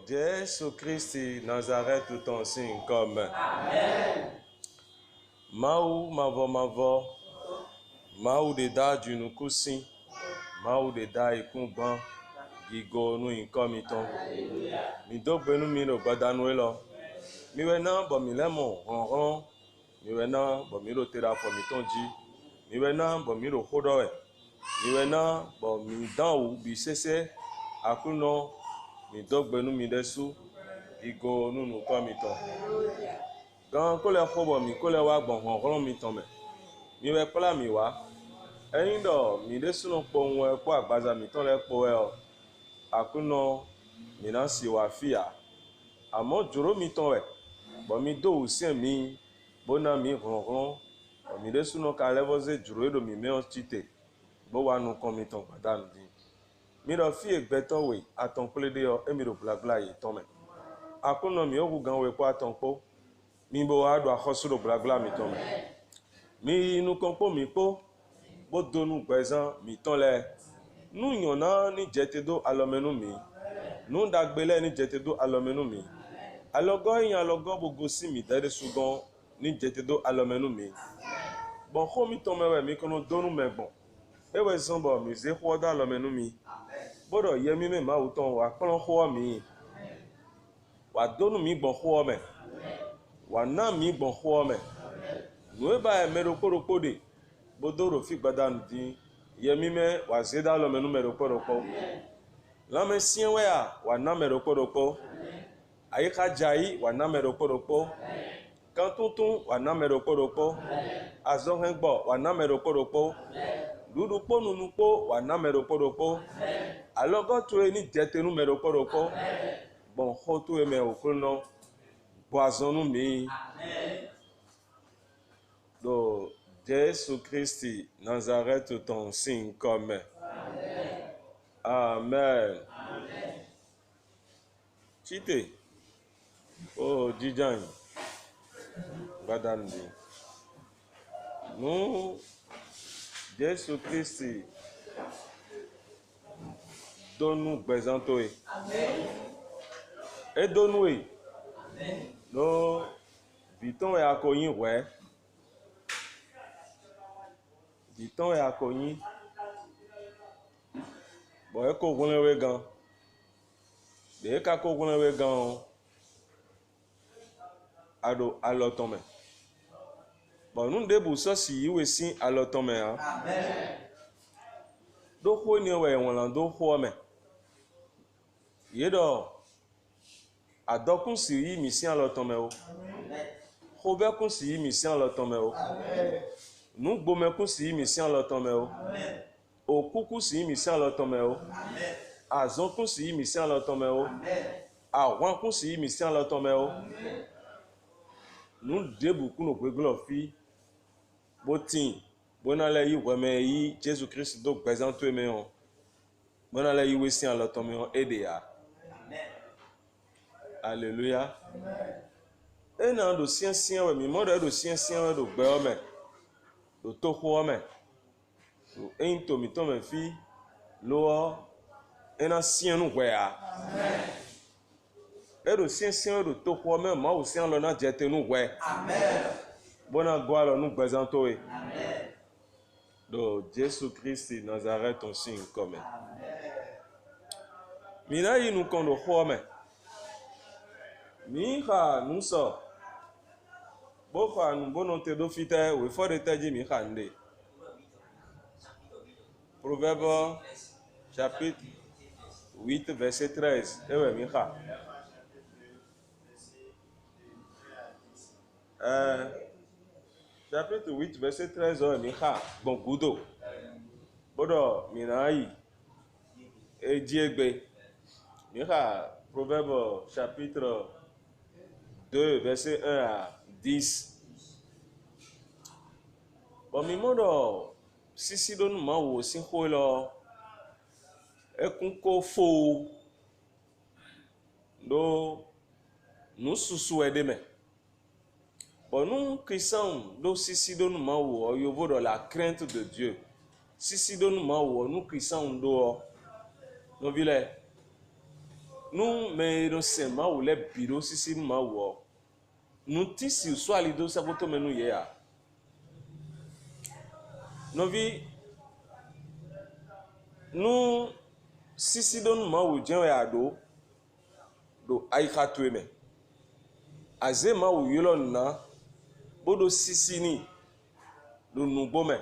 Jésus Christ Nazareth ton signe comme. Amen. Mau mavo. Mau de da du nukusi. Mau de da ikunban. Gigo nu inkomiton. Mi dogbenu mi no gbadanuelo. Mi wena bo mi lemo ronron. Mi wena bo mi ro tera fo mi tonji. Mi wena bo mi ro hodowe. Mi wena bo mi dan u bi sese akuno mi dogbenu mi desu igo nunu komiton. Gan ko le khobo mi ko le wa gbon ronron mi ton me. Mi we pla mi wa. Eyin do mi desu no po won e po agbaza mi ton le po e o. Akuno mi na si wa fia. Amo joro mi ton we. Bo mi do usien mi bona mi ronron. Bo mi desu no ka levoze joro do mi me on chite. Bo wa nu kon mi ton gbadanu di. Mi do fi egbeto we aton plede yo e mi do blabla yi ton me. Akuno mi ogu gan we po aton po. Mi bo wa do akhosu do blabla mi ton me. Mi nu kon po mi po. Bo donu gbezan mi ton le. Nu yona ni jete do alomenu mi. Nu dagbele ni jete do alomenu mi. Alogo yin alogo bogo si mi dere sugon ni jete do alomenu mi. Bon ho mi ton me we mi kono donu megbon. Ewe zonbo mi ze ho da alomenu mi. Bodo yemi me ma uton wa klon ho mi. Wa donu mi gbon ho me. Wa na mi gbon ho me. Nu e ba e mero koroko de. Bodoro fi gbadanu di. Yemi me wa ze da alomenu mero koroko. Lame sien we a wa na mero koroko. Ayika jai wa na mero koroko. Kantuntun wa na mero koroko. Azohengbo wa na mero koroko. Ludupo nunupo wa na mero koroko. Alogo tuwe ni jetenu mero koroko. Bon ho tuwe me okuno. Boazonu mi. Do Jésus Christ Nazareth ton signe comme. Amen. Chite. Oh Dijan. Badandi. Nous Jésus Christ donne-nous présenter. Amen. Et donne-nous. Amen. Nous vitons et accueillir ouais. Vitons et accueillir. Bon, et qu'on voulait we gan. De ka ko voulait we gan. Ado alotome. Bon, nous débou ça si we si alotome hein. Amen. Do ho ni we won lan do ho me. Yedo adokun si yi mi si alotome o. Amen. Ho be kun si yi mi si alotome o. Amen. Nu gbo me kun si yi mi si alotome o. Amen. Okuku si yi mi si alotome o. Amen. Azon kun si yi mi si alotome o. Amen. Awan kun si yi mi si alotome o. Amen. Nu débou kun no gbeglo fi botin bonale yi weme yi Jésus Christ do présente me on bonale yi wesi en l'automne on aide ya. Amen. Alléluia. Amen. Et nan do sien we mi mo do sien we do gbe o me do to ho o me do ento mi to me fi lo ena sien nu we a. Amen. Et do sien we do to ho me ma o sien lo na jete nu we. Amen. Bona gloire nous présentons. Amen. Do Jésus Christ Nazareth ton signe comme. Amen. Mina yi nous kondo home. Mi ha nous so. Bo ha nous bono te do fite we for de teji mi hande. Proverbe chapitre 8 verset 13. Ewe mi ha. Chapitre 8, verset 13, Micha, bon kudo. Bodo, Minaï, et Diegbe. Micha, Proverbe, chapitre 2, verset 1 à 10. Bon, mi modo, si don ma wo si holo, ekunko fo, do, nous sous edeme. Bon, nous, chrétiens, nous, si nous m'avons, nous avons la crainte de Dieu. Si nous m'avons, nous, chrétiens, nous, nous mais nous c'est maou les bureaux si maou nous tissu soit les deux ça photo mais nous hier nous vi nous si don maou djen ya do ay khatwe me aze maou yolon na bodo sisi ni do nou bome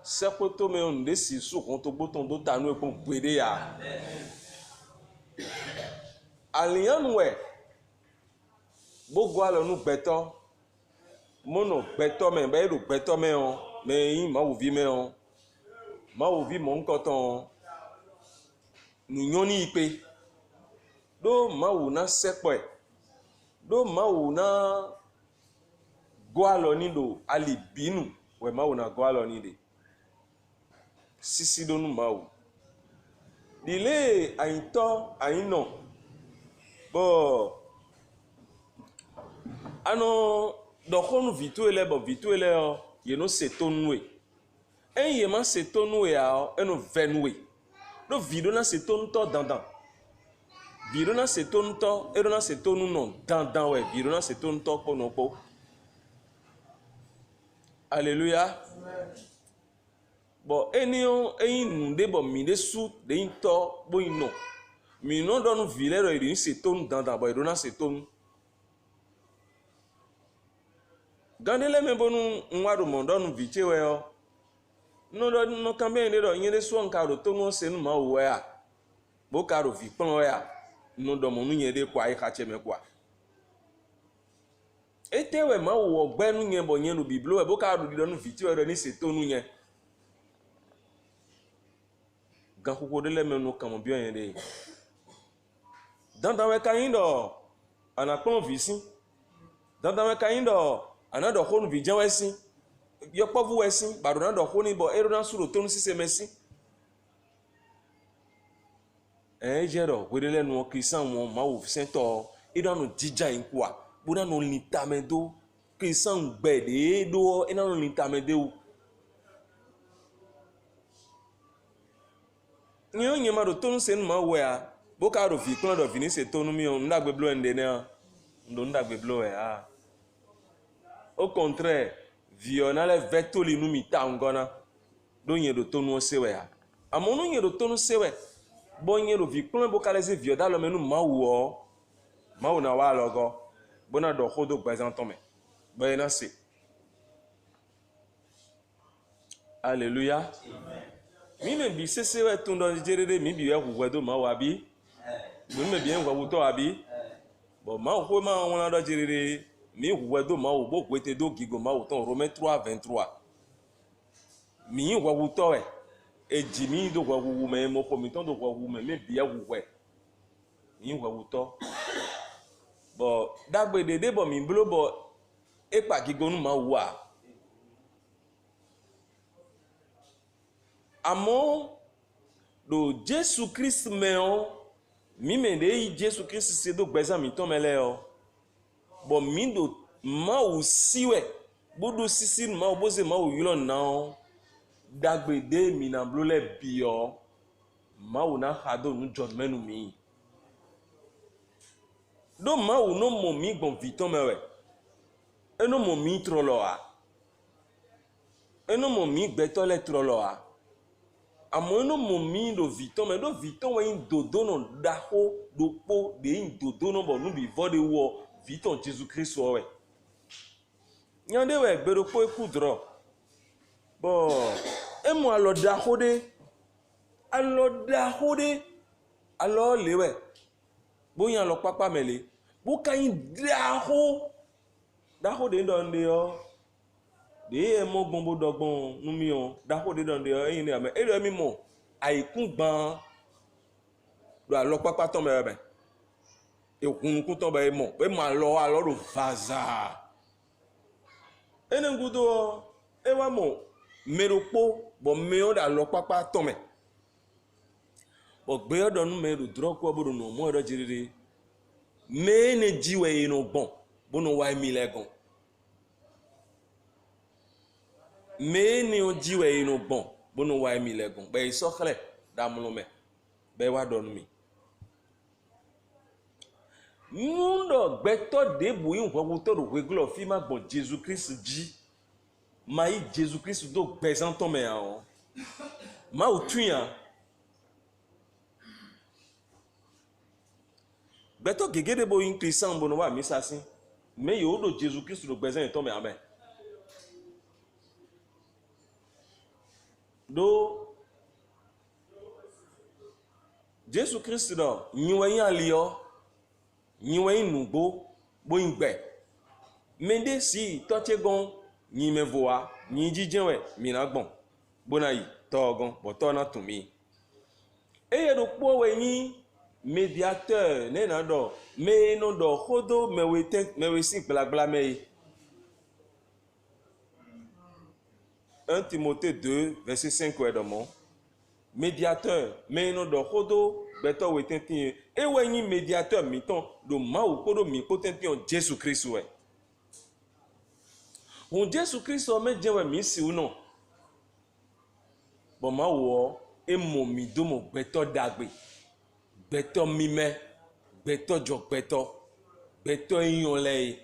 se photo mais on desi sou konto boton do tanu e pon pwede ya alian we gbogbo alo nu gbeto mono gbeto me be do gbeto me on me yin maou vi me on maou vi mon koton nu nyoni ipe do maou na sekwe do maou na goalo ni do ali binu we maou na goalo ni de sisi do nu maou dile ainto aino bo ano do khonu vitu ele o ye no setonwe en ye ma setonwe a eno venwe do vido na setonto dandan vido na setonto ero na setonu non dandan we vido na setonto ponopo alléluia bon enio eyin de bo mi de su de into bo ino mi no do nu vile ro iri setonu dandan bo ero na setonu gandele me bonu nwadu mo do nu viche we o no kambe ne do yin de su onka ro to no se nu ma wo ya bo ka ro vi pon ya no do mo nu yin de kwa ka che me kwa etewe ma wo gbe nu yin bo yin lu biblo e bo ka ro di do nu viche we do ni setonu yin gan koko de le me no kamo bi yin de dandan we ka yin do ana pon visin dandan we ka yin do ana do khonu vi jan wesin yo povu wesin baro na do khoni bo ero na suro tonu sise mesin jero wedele no krisan won ma wo sento ida no dija inkwa bona no litamedo krisan gbede do ina no litamedo ni o yin ma do tonu se ma wo ya bo ka ro vi kun do vi ni se tonu mi on ndagbe blo ende ne ndo ndagbe blo au contraire violale vetoli nu mita ngona do nyedo tonu sewe ya amonu nyedo tonu sewe bo nyedo vi kun bo kalese vioda lo menu mawo na wa logo bona do khodo gbazanton me bayina se alléluia mi me bi sesewe tundo jerede mi bi ya kuwedo mawo abi mi me bien kwa wuto abi bo mawo ko ma wona do jerede mi huwedo mawo bo kwete do gigo mawo ton Romains 3:23 mi huwuto ejimi do huwu me mo ko mi ton do huwu me bia huwe mi huwuto bo dagbe dede bo mi blo bo epa gigo nu mawo a amo do Jesus Christ me o mi me de Jesus Christ se do gbeza mi ton mele o bo mindo mawu siwe bodo sisi mawu boze mawu yulo na dagbe de mi na blole bio mawu na hado nu john menu mi do mawu no mo mi gbon viton mewe eno mo mi trolo a eno mo mi gbeto le trolo a amo eno mo mi do viton me do viton we dodo no daho do po de dodo no bo nu bi vode wo viton Jesus Christ owe nyande we gbero po ekudro bo emu alo da hode alo lewe bo yan lo papa mele bo kan daho de ndonde o de emo gbonbo dogbon nu mi o daho de ndonde o yin ni ame ere mi mo aikun gban lo alo papa ton me be ekunukun ton be mo pe ma lo alo vaza enengudo ewa mo meropo bo me o da lo papa ton me bo gbe odo nu me ro dro ko bodo no mo ro jirire me ne jiwe ino gbon bo no wa mi legon me ni o jiwe ino gbon bo no wa mi legon be isokhle da mu me be wa do nu mi nous do beto de boyi nwo to do regular fi ma gbon Jesus Christ ji mai Jesus Christ do bezanton me an ma o tuyan beto gege de boyi Christian bono wa mi sasin me yo do Jesus Christ do bezanton me amen do Jesus Christ do nyiwe yan liyo nyiwe inugbo boyin gbe mende si toche gon nyi me voa nyi jijenwe mi na gbon bona yi to gon bo to na tun mi eye do po we yin médiateur ne na do me no do hodo me we sin gblagbla me 1 Timothée 2 verset 5 ouais do mo médiateur me no do hodo beto we tentin e we yin médiateur mi ton do ma o kodo mi ko tentin Jesus Christ we on Jesus Christ o me jewe mi si uno bo ma wo e mo mi do mo beto dagbe beto mime beto jok beto yon le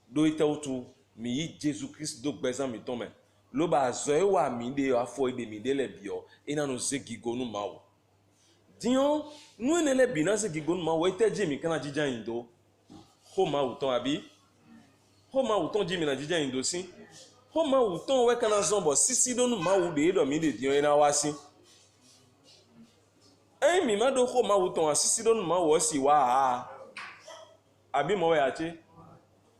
do ite otu mi yi Jesus Christ do gbezan mi ton me lo ba zo e wa mi de afo ide mi de le bio ina no se gigo nu ma wo dion nu ne le bi na se gigo nu ma wo ite je mi kana jijan indo ho ma uton abi ho ma uton ji mi na jijan indo si ho ma uton we kana zombo sisi do nu ma wo de do mi de dion ina wa si e mi ma do ho ma uton asisi do nu ma wo si wa abi mo we achi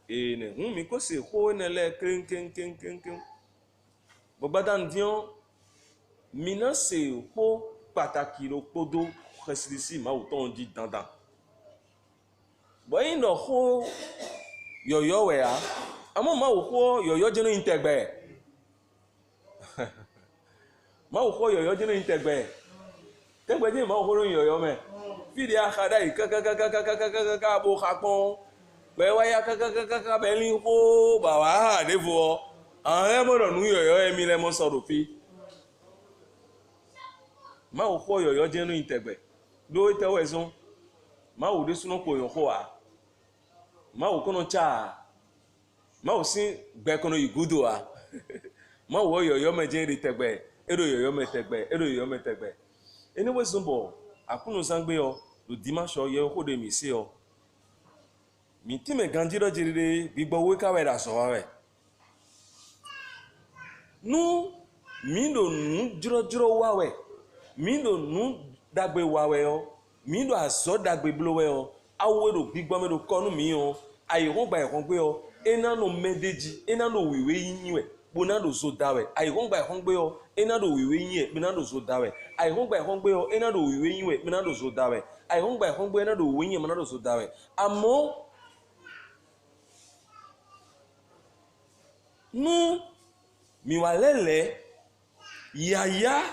ne hun mi ko se ho ne le ken bobadan dion mi na se ho pàtàkì ro podo khasisi ma uton di dandan boyin no ho yoyo we a amo ma wo ho yoyo jeno integbe ma wo ho yoyo jeno integbe tegbe je ma wo ho yoyo me fi dia khada yi ka bo khapon be wa ya ka be lin ho ba wa ha de vo an e mo nu yoyo e mi le mo so ro fi ma wo ho yoyo jeno integbe do ite we zon ma wo de suno ko yo ho a ma wo kono cha ma wo sin gbe kono igudo a ma wo yoyo me je ri tegbe ero yoyo me tegbe eni we zumbo akunu sangbe o do dimanche o ye ho de mi se o mi ti me ganjiro jirire gbigbo we ka we da so wa we nu mi do nu jiro wa we mi do nu dagbe wa we o mi do aso dagbe blo we o awo do gbigbo me do konu mi o ayi ho gba ehon gbe o ena no medeji ena no wiwe yin we bona do so dawe ayi ho gba ehon gbe o ena do wiwe yin e bona do so dawe ayi ho gba ehon gbe o ena do wiwe yin we bona do so dawe ayi ho gba ehon gbe ena do wiwe yin bona do so dawe amo nu mi wa lele yaya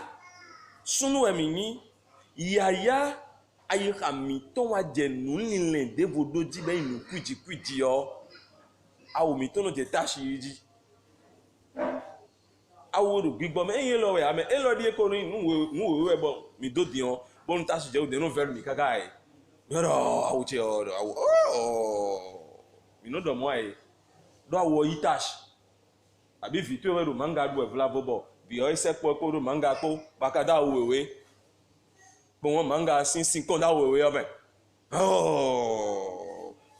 sunu emi ni yaya ayi ha mi ton wa je nu nile de vodo ji be inu kwiji o awo mi ton no je tashi ji awo ro gbigbo me yin lo we ame e lo di ko nu we bo mi do di on bon tashi je o de no ver mi kaga e yoro awo che o mi no do mo ai do awo itashi abi vitu we ro manga du e vla bobo bi o ise po ko ro manga po bakada wewe bo won manga sin kon da wewe o me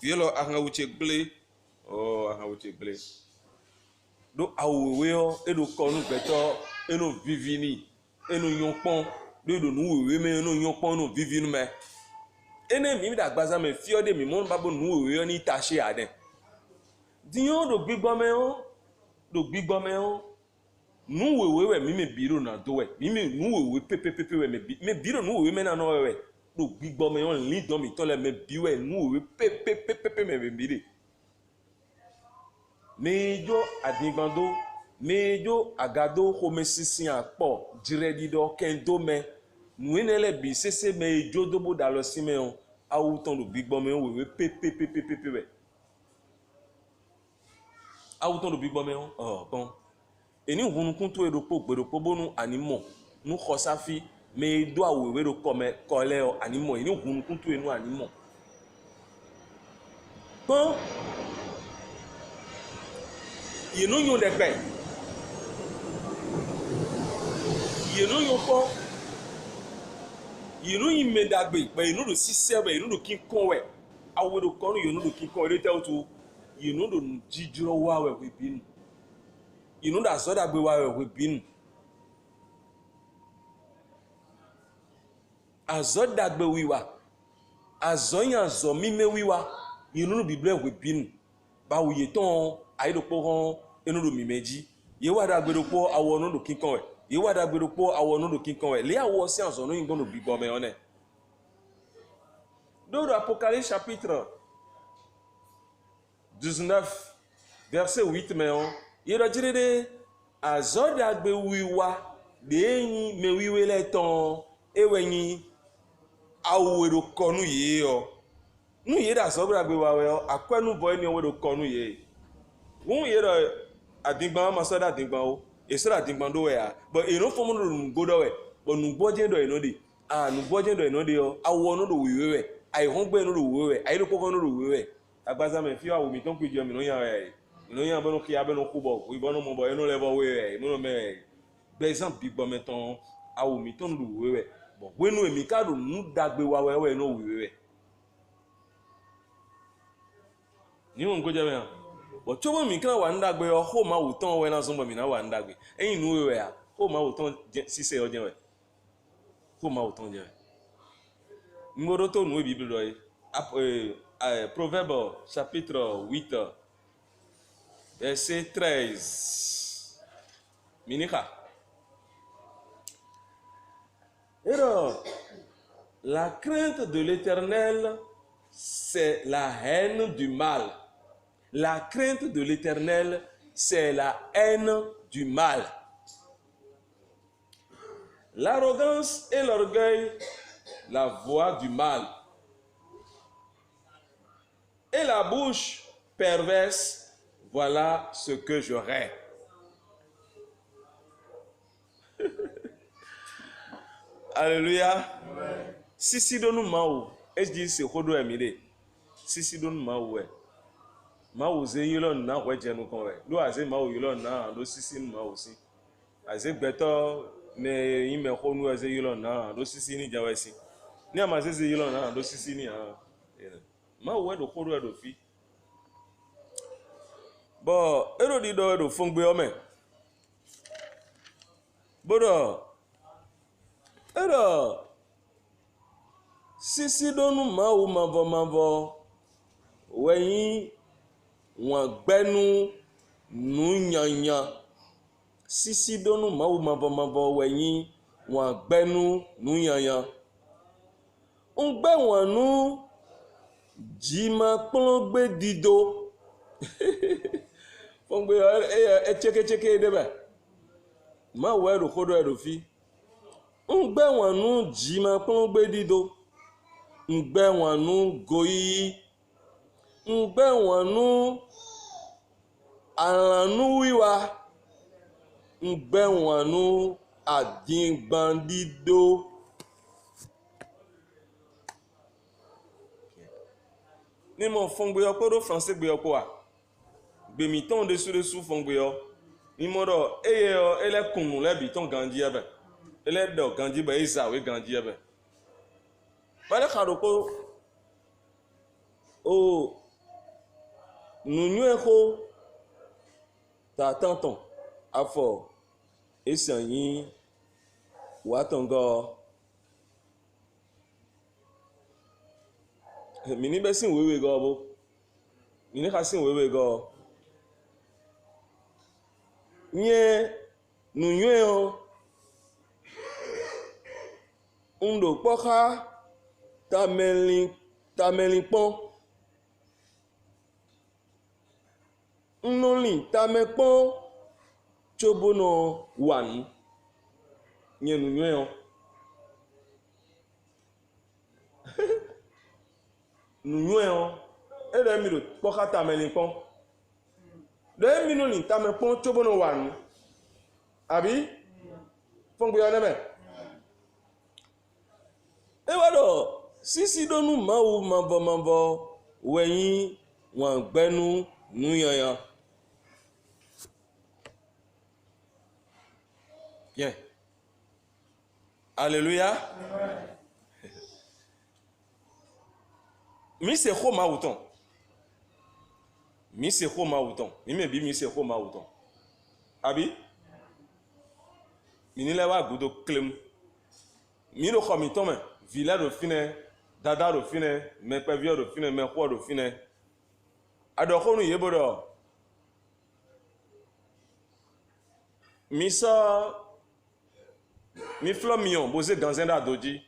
yelo anga uche gble anga uche gble do awewe o e do ko nu beto e no vivini e no yonpon do nu wewe me no yonpon no vivinu me ene mi da gbaza me fi o de mi mo babo nu wewe ni tashi aden diyon do gbigbo me o nu wewe we mi me biro na do we mi me nu wewe pepe we me biro nu wewe me na no we do gbigbo me on li don mi to le me bi we nu wewe pepe me bire mejo adigbando mejo agado homesisin apo jiredido kendo me nu enele bi sese mejo dobo da lo si me on awuton do gbigbo me wewe pepe we awuton do gbigbo me on bon eni hunukun to eropo gberopo bonu animo nu khosafi me do awewe ro kome kole o animo eni hunukun to enu animo Pon yenu nyon de pe yenu nyon pon yenu ime dagbe pe yenu do sise be yenu do kin kon we awo do kon yenu do kin kon re te otu yenu do jijiro wa we binu yenu da so dagbe wa we binu azo dagbe wiwa azo yan zo mime wiwa yenu do bible we binu ba wuye ton ayi do po ron enu do mimeji ye wa dagbe do po awo no do kin kon we ye wa dagbe do po awo no do kin kon we le awo si azo no yin go no bibo me one dans l'Apocalypse chapitre 19 verset 8 mais on il a dit de azo dagbe wiwa de yin me wiwe le ton ewenyin awo do konu ye o nu ye da so dagbe wa we akwenu boy ni o do konu ye won ye do adigban ma so da adigban o e so da adigban do we a but e no fo mo no go do we but nu gboje do e no de nu gboje do e no de o awo no do wiwe we ai hon gbe no do wiwe we ai lo koko no do wiwe we agbaza me fi awo mi ton pe jo mi no yan we mi no yan bo no ki abe no ku bo we bo no mo bo e no le bo we we mo no me be exemple big bo me ton awo mi ton do wiwe we but we no emi ka do nu dagbe wa we no wiwe we ni won go je me but chobo mi kan wa ndagbe o ho ma wuton we na so bo mi na wa ndagbe eyin nu we a ho ma wuton sise o je we ho ma wuton je ngoro to nu bible do yi Proverbe chapitre 8 verset 13 minika la crainte de l'Éternel c'est la haine du mal. La crainte de l'Éternel, c'est la haine du mal. L'arrogance et l'orgueil, la voix du mal. Et la bouche perverse, voilà ce que j'aurai. Alléluia. Si donu maou, est-ce que c'est hodo emile? Si donu maou mawu ze yilo na weje nu kon we lo aze mawu yilo na lo sisi nu mawu si aze gbeto me ime honu aze yilo na lo sisi ni jawe si ni amaze ze yilo na lo sisi ni mawu we do koru e do fi bo ero di do e do fungbe ome bodo ero sisi donu mawu mavo weyin wọn gbẹnu nuyanya sisi donu mawu mavọmavọ wẹ̀yìn wọn gbẹnu nuyanya ń gbẹ wọn nu jima kplọgbe dido fọngbe etseketseke dẹbẹ mawu ẹrù kodo ẹrù fi ń gbẹ wọn nu jima kplọgbe dido ń gbẹ wọn nu goyi ń gbẹ wọn nu alanu wiwa ń gbẹ wọn nu adingbandido ni mo fongbe yo ko do français gbe yo ko wa gbe mi ton de su fongbe yo ni mo do eye yo ele kunu le bi ton ganji ebe ele do ganji be isa we ganji ebe pale khado ko o nunyu eko ta tanton afọ esan yin wa tongo mi ni be sin wewe go bo mi ni ka sin wewe go nye nunyu o ndo poka tamelin pon nnoli tamepon chobono wanu nye nunyu o nunyu o ere mi do poka tamelin pon de mi no ni tamepon chobono wanu abi fongbe yo nebe e wado sisi donu mawu mavo weyin wọn gbẹnu nuyanyan. Bien. Alléluia. Mi se xɔ ma wutɔn. Mi se xɔ ma wutɔn. Mi me bi mi se xɔ ma wutɔn. Abi? Mi ni lɛ wa gudo klem. Mi do xɔ mi tɔn mɛ. Vila do finɛ, dada do finɛ, mɛkpɛviɛ do finɛ, mɛxɔ do finɛ. Adɔxɔnu yebo dɔ. Mi sɔ mi flɔ miɔn boze ganzɛn da do dzi.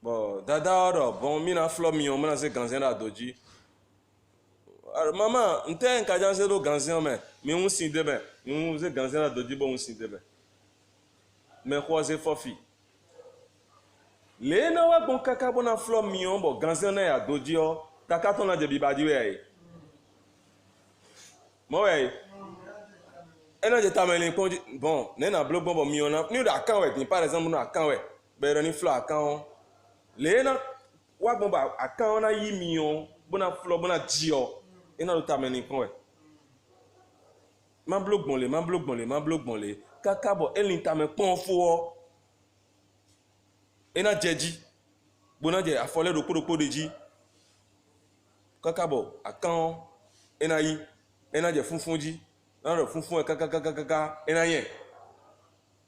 Bon, dada dɔ bon mi na flɔ miɔn mena se ganzɛn da do dzi. Mama, n tɛ n ka jan se do ganzɛn mɛ, mi ŋu si de mɛ, mi ŋu se ganzɛn da do dzi bɔ ŋu si de mɛ. Mɛ xɔ se fɔfi. Le na wa gbɔn kaka bɔ na flɔ miɔn bɔ ganzɛn na ya do dzi yɔ, kaka tɔ na dzebi ba di wɛ ye. Mɔ wɛ ye. Ena je tameli kɔn bon ne na blo bon mi ona ni da kan we tin par exemple na kan we be ro ni flo akan le na wa bon ba akan na yi mi on bona flo bona ji o ena do tameli kɔn we ma blo gbon le kaka bo elin tame pon fo o ena jeji bona je afole do podo deji kaka bo akan ena yi ena je funfun ji na ro funfun kaka ena yen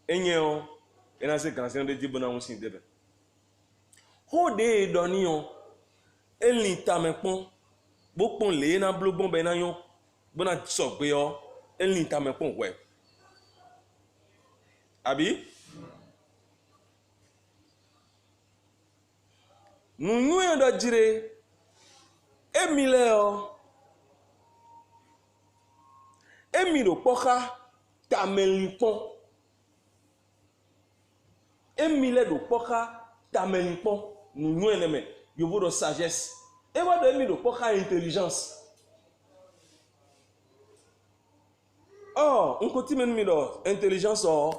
enye o ena se gansen de jibo na won sin debe ho de do ni o elin ta me pon bo pon le na blogbon be na yon bo na so gbe o elin ta me pon we abi nu yon do jire emile o emi do kpoka tamelipon emi le do kpoka tamelipon nu eneme yobo do sagesse e wa do emi do kpoka intelligence oh nko ti menu mi do intelligence o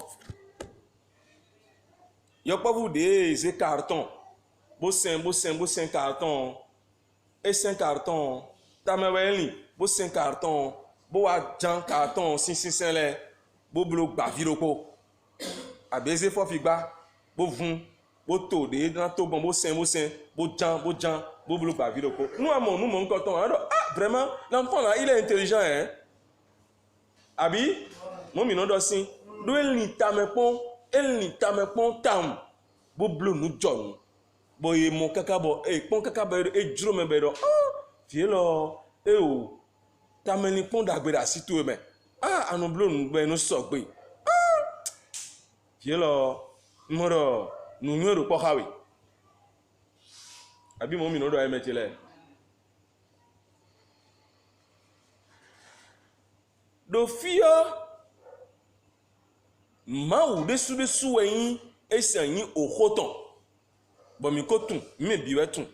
yo pa vous de c'est carton bo sen carton et 5 carton tameweli bo 5 carton bo wa jan carton sin le bo blo gba viroko abeze fo fi gba bo vun bo to de na to bon bo sen bo jan bo blo gba viroko nous mon carton alors ah vraiment l'enfant là il est intelligent hein abi mo mi no do sin do elin tamepon tam bo blo nu jon bo ye mo kaka bo pon kaka be e juro me be do tie lo e o tameni pon dagbera situ me anu blo nu gbe nu so gbe tie lo moro nu ro po kawe abi mo mi no do e metele do fio ma u de su yin esanyin okoton bo mi ko tun mi bi wetun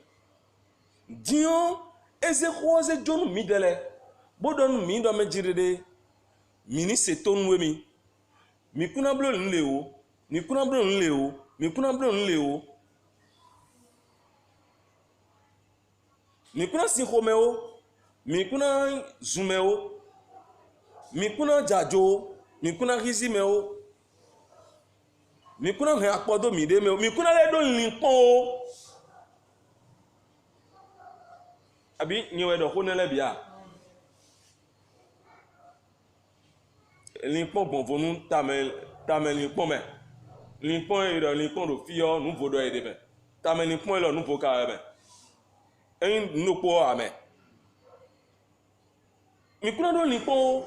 dion eze khoze jonu mi dele bodon mi do me jirede mi ni setonu mi mi kuna blo nle o mi kuna blo nle o mi kuna si khome o mi kuna zume o mi kuna jajo mi kuna rizime o mi kuna he apodo mi de me o mi kuna le do nlipon o abi ni we do ko nele bia nlipon bonvonu tamel nlipon me nlipon e do nlipon do fio nu vodo e de me tamel nlipon e lo nu voka me en no po ame mi kuna do nlipon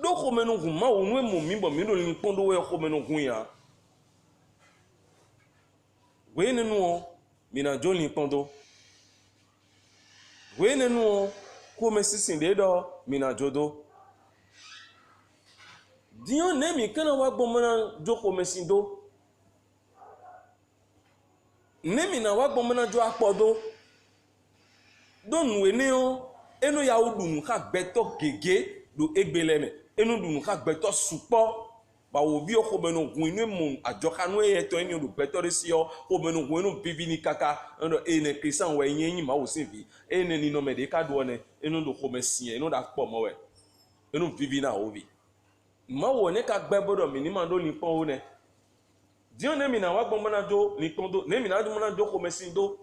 do ko menu gun ma o nu emo mi bo mi do nlipon do we ko menu gun ya we nenu o mi na jo nlipon do we nenu o ko me sisin de do mi na jodo dion ne mi kana wa gbo mona jo ko me sin do ne mi na wa gbo mona jo apodo do nu ene o enu ya odun ka gbeto gege do egbele me enu dun ka gbeto supo ba wo bi o ko beno gwinu mu ajoka no e to eni do beto si o ko beno gwinu bibi ni kaka ndo ene Christian we yin ma wo sin vi ene ni no me de ka do ne eno do ko mesie eno da po mo we eno bibi na o vi ma wo ne ka gbe bodo mi ni ma do ni pon o ne Dieu ne mi na wa gbon na do ni pon do ne mi na do mo na do ko mesin do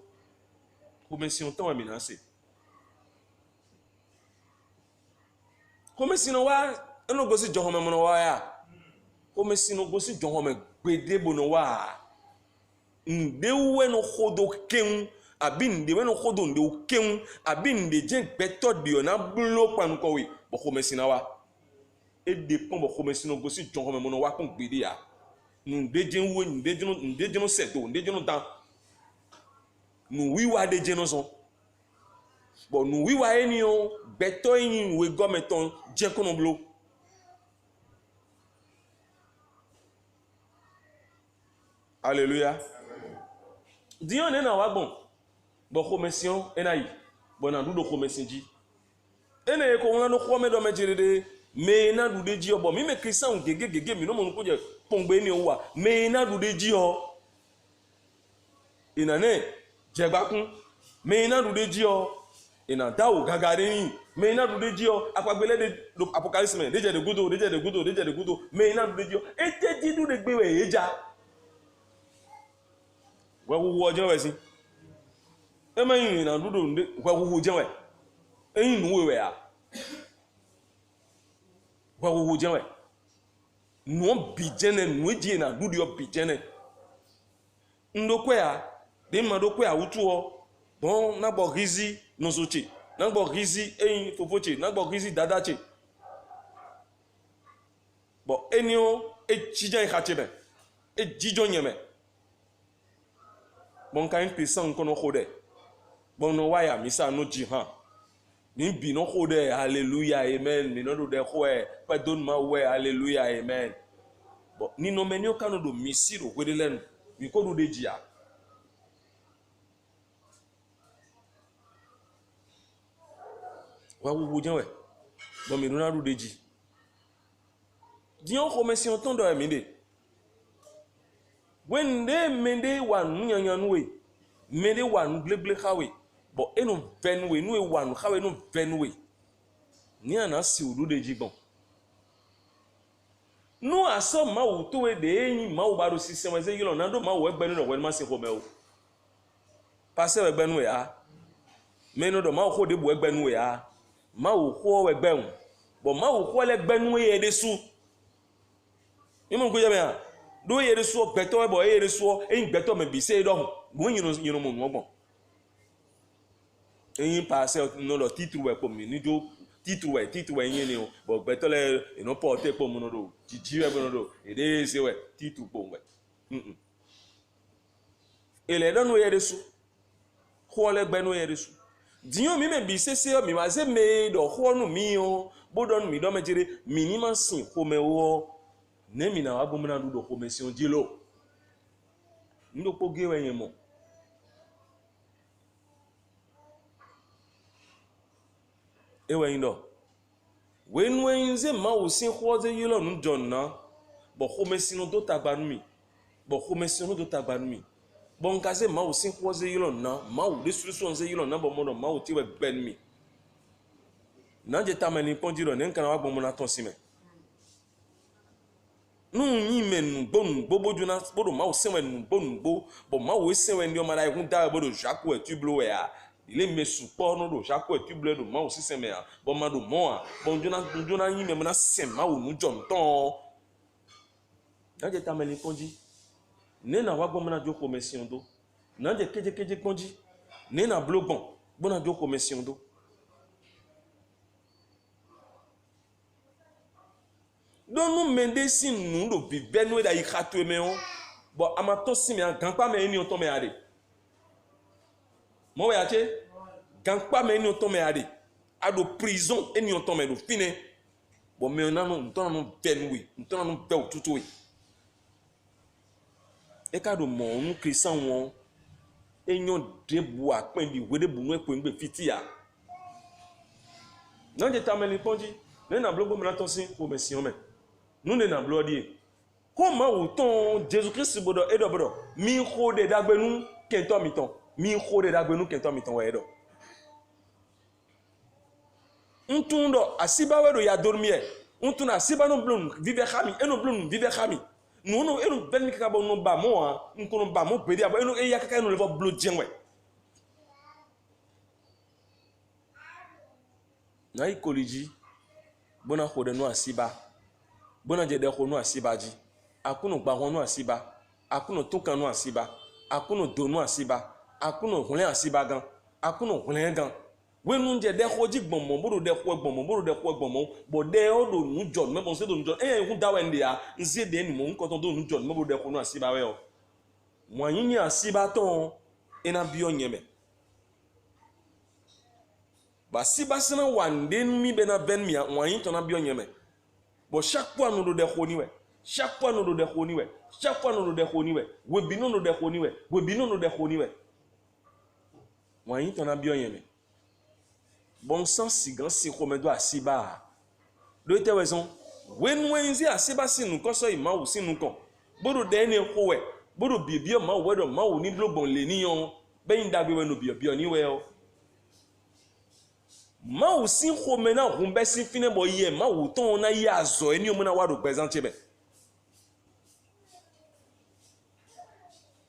ko mesin ton mi na se ko mesin wa eno go si jo me mo no wa ya ko mesin no go si jo me gbede bo no wa nde we no khodo ken abi nde we no khodo nde o ken abi nde je beto de na blo pan ko wi bo ko mesin na wa e depend bo ko mesin no go si jo me mo no wa kon gbede ya nde je wo nde je no seto nde je no dan nu wiwa de je no so bo nu wiwa eni o beto yin we gometon je kono blo Alléluia. Dieu n'est pas bon. Bon commission enayi. Bon na do commission ji. Ene ko wona no ko me do me jirede me na do de ji obo mi me Christian gege mi no mo ko je pongbe ni o wa me na do de ji o. Inane je gbakun me na do de ji o. Ina dawo gagare yin me na do de ji o apagbele de apocalypse me de je de gudo me na do de ji o. Ete ji do de gbe we eja. Wewu ojo we si emeyin na dudu nde wewu je we eyin nu we ya wewu je we nu bi jene nu eji na dudu yo bi jene ndokwe ya de ma dokwe ya utu o bon na bo rizi no sochi na bo rizi eyin fofoche na bo rizi dadache bo enio e chijan khache e jijo nyeme bon ka impesan kono khode bon no waya misa no jihan ni bi no khode hallelujah amen mi no do de khoe pardon ma we hallelujah amen bon ni no menio kanu do misiro kwede lenu mi ko do de jia wa wo jan we bon mi no na do de ji dion ko mesi on ton do mi de when they mende wan nyanyanu we mende wan bleble khawe bo eno venwe nu e wan khawe no venwe ni ana si odu de jigbon nu aso ma wo to we de yin ma wo baro system we ze yilo na do ma wo egbe no we ma se home o passe we egbe nu ya me no do ma wo ko de bu egbe nu ya ma wo ko we egbe un bo ma wo ko le egbe nu ye de su imo ko ye me ha do yere so beto ebo yere so en beto me bi se do mo yinu mo ogbon en passe no lo titre we po mi ni do titre we yin ni o bo beto le no porte po mo no do jiji we no do e de se we titre po we ele do no yere so ko le gbe no yere so diyan mi me bi se mi ma se me do ko nu mi o bo do nu mi do me jere mi ni ma sin ko me wo nemi na wago mna do commission dilo ndo poge wenye mo ewe ndo wenze ma o sin khoze yilo nu jonna bo commission do tagbanu mi bo commission do tagbanu mi bo nkaze ma o sin khoze yilo na ma o resolution ze yilo na bo mo do ma o ti we gben mi na je tamani ponjiro ne nkan wago mna ton sime nu yimenu bonu bobo juna bodo ma o senwe nu bonu bo bo ma o senwe ndi o mara ikun da bodo jaku etublo ya ile me supo no do jaku etublo do ma o siseme ya bo ma do mo a bo juna yime na sen ma o nu jonton na je tameli ponji ne na wa gbo na jo commission do na je keje ponji ne na blogbon bona jo commission do donu mende sin nu do bi benwe da ikatu me on bo amato sin me ganpa me ni o to me ade mo we ache ganpa me ni o to me ade ado prison eni o to me do fine bo me na no to no benwe to no be otutu we e ka do mo nu Christian won enyo debu apin bi wede bu nu epo ngbe fitia na je tameli ponji ne na blogo me na to sin ko me si o me nous ne na blodi Comment autant Jésus-Christ bodo edo bodo mi khode dagbenu kento miton mi khode dagbenu kento miton wa edo untundo asiba wedo ya dormir untuna asiba no blum vive khami eno blum vive khami no eno ben ka bo no ba mo a nkono ba mo bedi abo eno e yakaka eno le vo blo jenwe na ikoliji bona khode no asiba bona jede kho no asiba ji akuno gba no asiba akuno tokan no asiba akuno do no asiba akuno hunle asiba gan akuno hunle gan wenu je de khoji gbonmo bodo de kho gbonmo bodo de kho gbonmo bo de odo nu john me bon se do nu john hun dawe ndi ya nse de ni mo nko to do nu john me bodo de kho no asiba we o mo yin ni asiba ton ina bi onyeme ba siba sina wande mi be na ben mi mo yin to na bi onyeme bo chaque fois nous de kho ni we chaque fois nous de kho ni we chaque fois nous de kho ni we we bi no de kho ni we we bi no de kho ni we mo yin to na bi onyeme bon sens si grand si komedo asiba do te raison wenzi asiba si nu ko so ima wo si nu kon bodo de ni ko we bodo bibia ma we do ma wo ni globon le ni yon ben dagbe we no bibia ni we o ma wo si ko me na rumbe si fine bo ye ma wo ton na ya azo eni o mo na wa do presenter be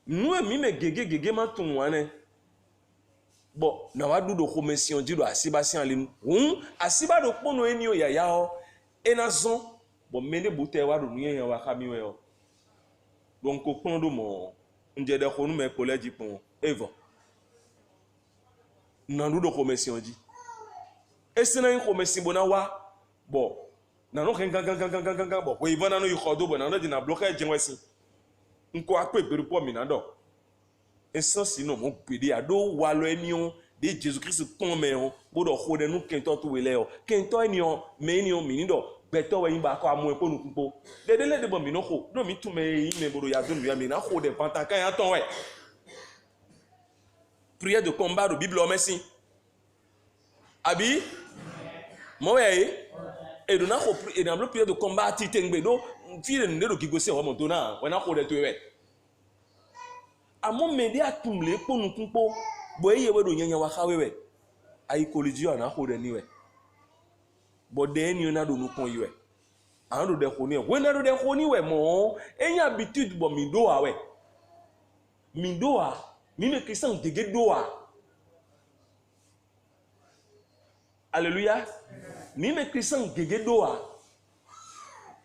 nu emi me gege ma tun wane bon na wa du do commission di do asiba si anlinu asiba do pono eni o yaya o ena zon bon mele bote wa do nuyen wa kami we o donc ko pon do mo nje de ko nu me college pon evo na du do commission di esena in commission bona wa bon na no kan bon we ivana no yukodo bon na no di na bloquer jenwesi nko ape beru po mi na do essence no mo gbede ado wa lo enion de Jesus Christ ton me on bodo khode nu kento to wele o kento enion me enion mi ni do beto we yin ba ko amu epo nu kunpo de bo mi no kho do mi tun me yin me bodo ya do mi ya mi na khode pantan kan ya ton we prière de combat do bible o mesin abi mo we e do na kho e na prière de combat ti tengbe do fi de ndo kigose o mo to na we na khode to we amon mede atumle ponu kunpo bo eye we do nyanya wa khawewe ai koliji ana khode niwe bo de ni na do nu kon yiwe an do de khoni we na do de khoni we mo enya habitude bo mi do awe mi do a mi me christian dege do a alléluia mi me christian dege do a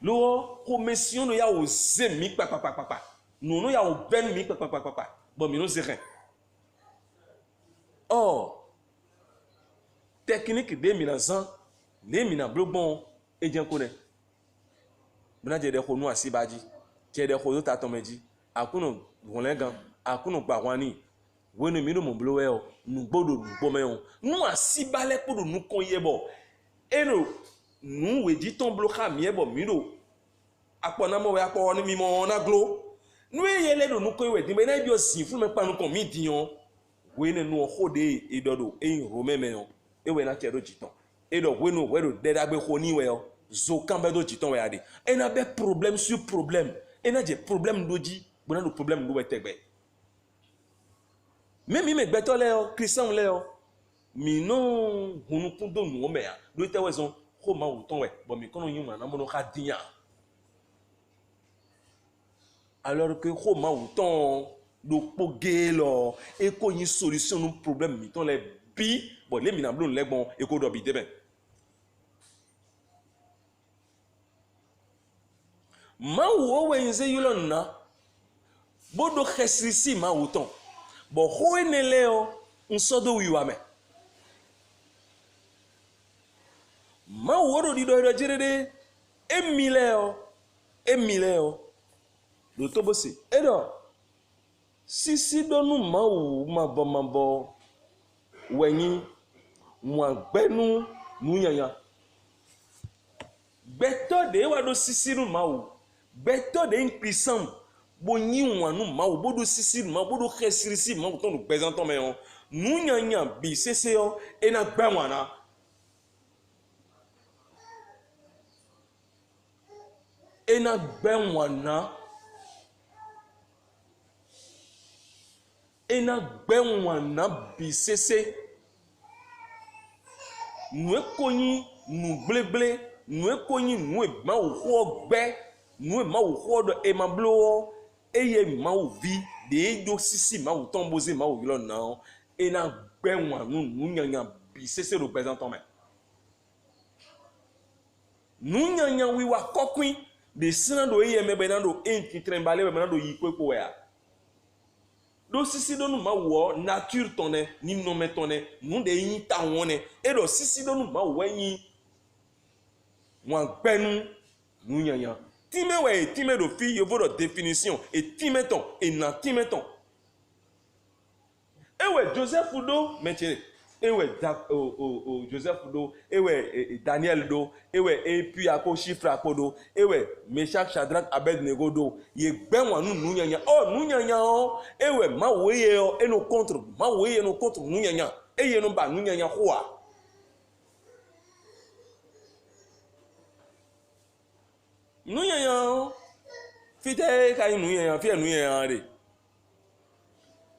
lo commission no ya o zemi pa non ya o ben mi pa bon mi no se rien oh technique de minazan les mina blobon e jen kone bna je de ko nu asibaji je de ko ta tomeji akuno gonlegan akuno gbawani wenu mi no mo blowe o nu gbodo nu gbome o nu asibale podo nu kon yebo eno nu weji ton bloka mi ebo mi do apona mo we apo ni mi mo na glo nu yele do nu ko we din be na bi o sin fun me panu kon mi diyan we ne nu khode idodo e romeme o e we na kedo jiton e do we no we do de dagbe ko ni we o zo kan be do jiton we ade e na be problème sur problème e na je problème doji bona do problème do we tegbe même me gbeto le o christian le o mi no hunu kun do nu o me a do te we zon ko ma o ton we bo mi kono yin ma na mo no ka diyan alors que ko ma o ton do poge lo e ko yin solution no problème mi ton le bi bon le mi na blon le bon e ko do bi de ben ma wo we nze yulon na bodo khesrisi ma o ton bo ho ene leo nsodo wiwa me ma wo do di do jirede emileo do to bosi edo sisi donu ma bo wenyi mo gbenu nu yanya beto de wa do sisi nu ma wo beto de incrisam bo nyi wanu ma wo bodo sisi ma bodo khesirisi ma wo ton do presentant me on nu yanya bi sese yo e na gba wana ena gba wana ena gbewa na bisese nu ekonyi nu gblegble nu ekonyi nu ma wo gbe nu ma wo do e ma blo eye ma wo vi de do sisi ma wo tomboze ma wo lo na ena gbewa nu nyanya bisese représentant me nu nyanya wi wa kokwin de sina do eye me be na do enti trembale be na do yikwepo ya do sisi do nu ma wo nature tonne ni no me tonne nu de yin ta won e do sisi do nu ma wo yin wan gbenu nu nyanya time we time do fi yovo do définition et time ton et na time ton ewe Joseph do meche ewe Joseph do ewe Daniel do ewe et puis ako chiffre ako do ewe Meshach Shadrach Abednego do ye gbenwa nu nyanya nu nyanya ewe ma weye eno contre ma weye no contre nu nyanya eye no ba nu nyanya hoa nu nyanya fite kai nu nyanya fi nu nyanya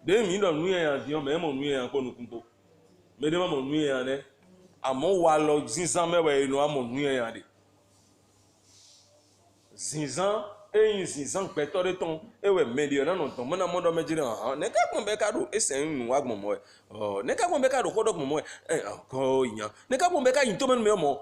de mi do nu nyanya di o me mo nu nyanya ko nu kunto me de mo nu nyanya ne amo wa lo zinzan mewe no amo nu nyanya de zinzan zinzan petore ton ewe medio na no ton mo na mo do me jire ne ka pon be ka do esen nu wa gbon mo ne ka pon be ka do ko do gbon mo ko yan ne ka pon be ka yin to me me mo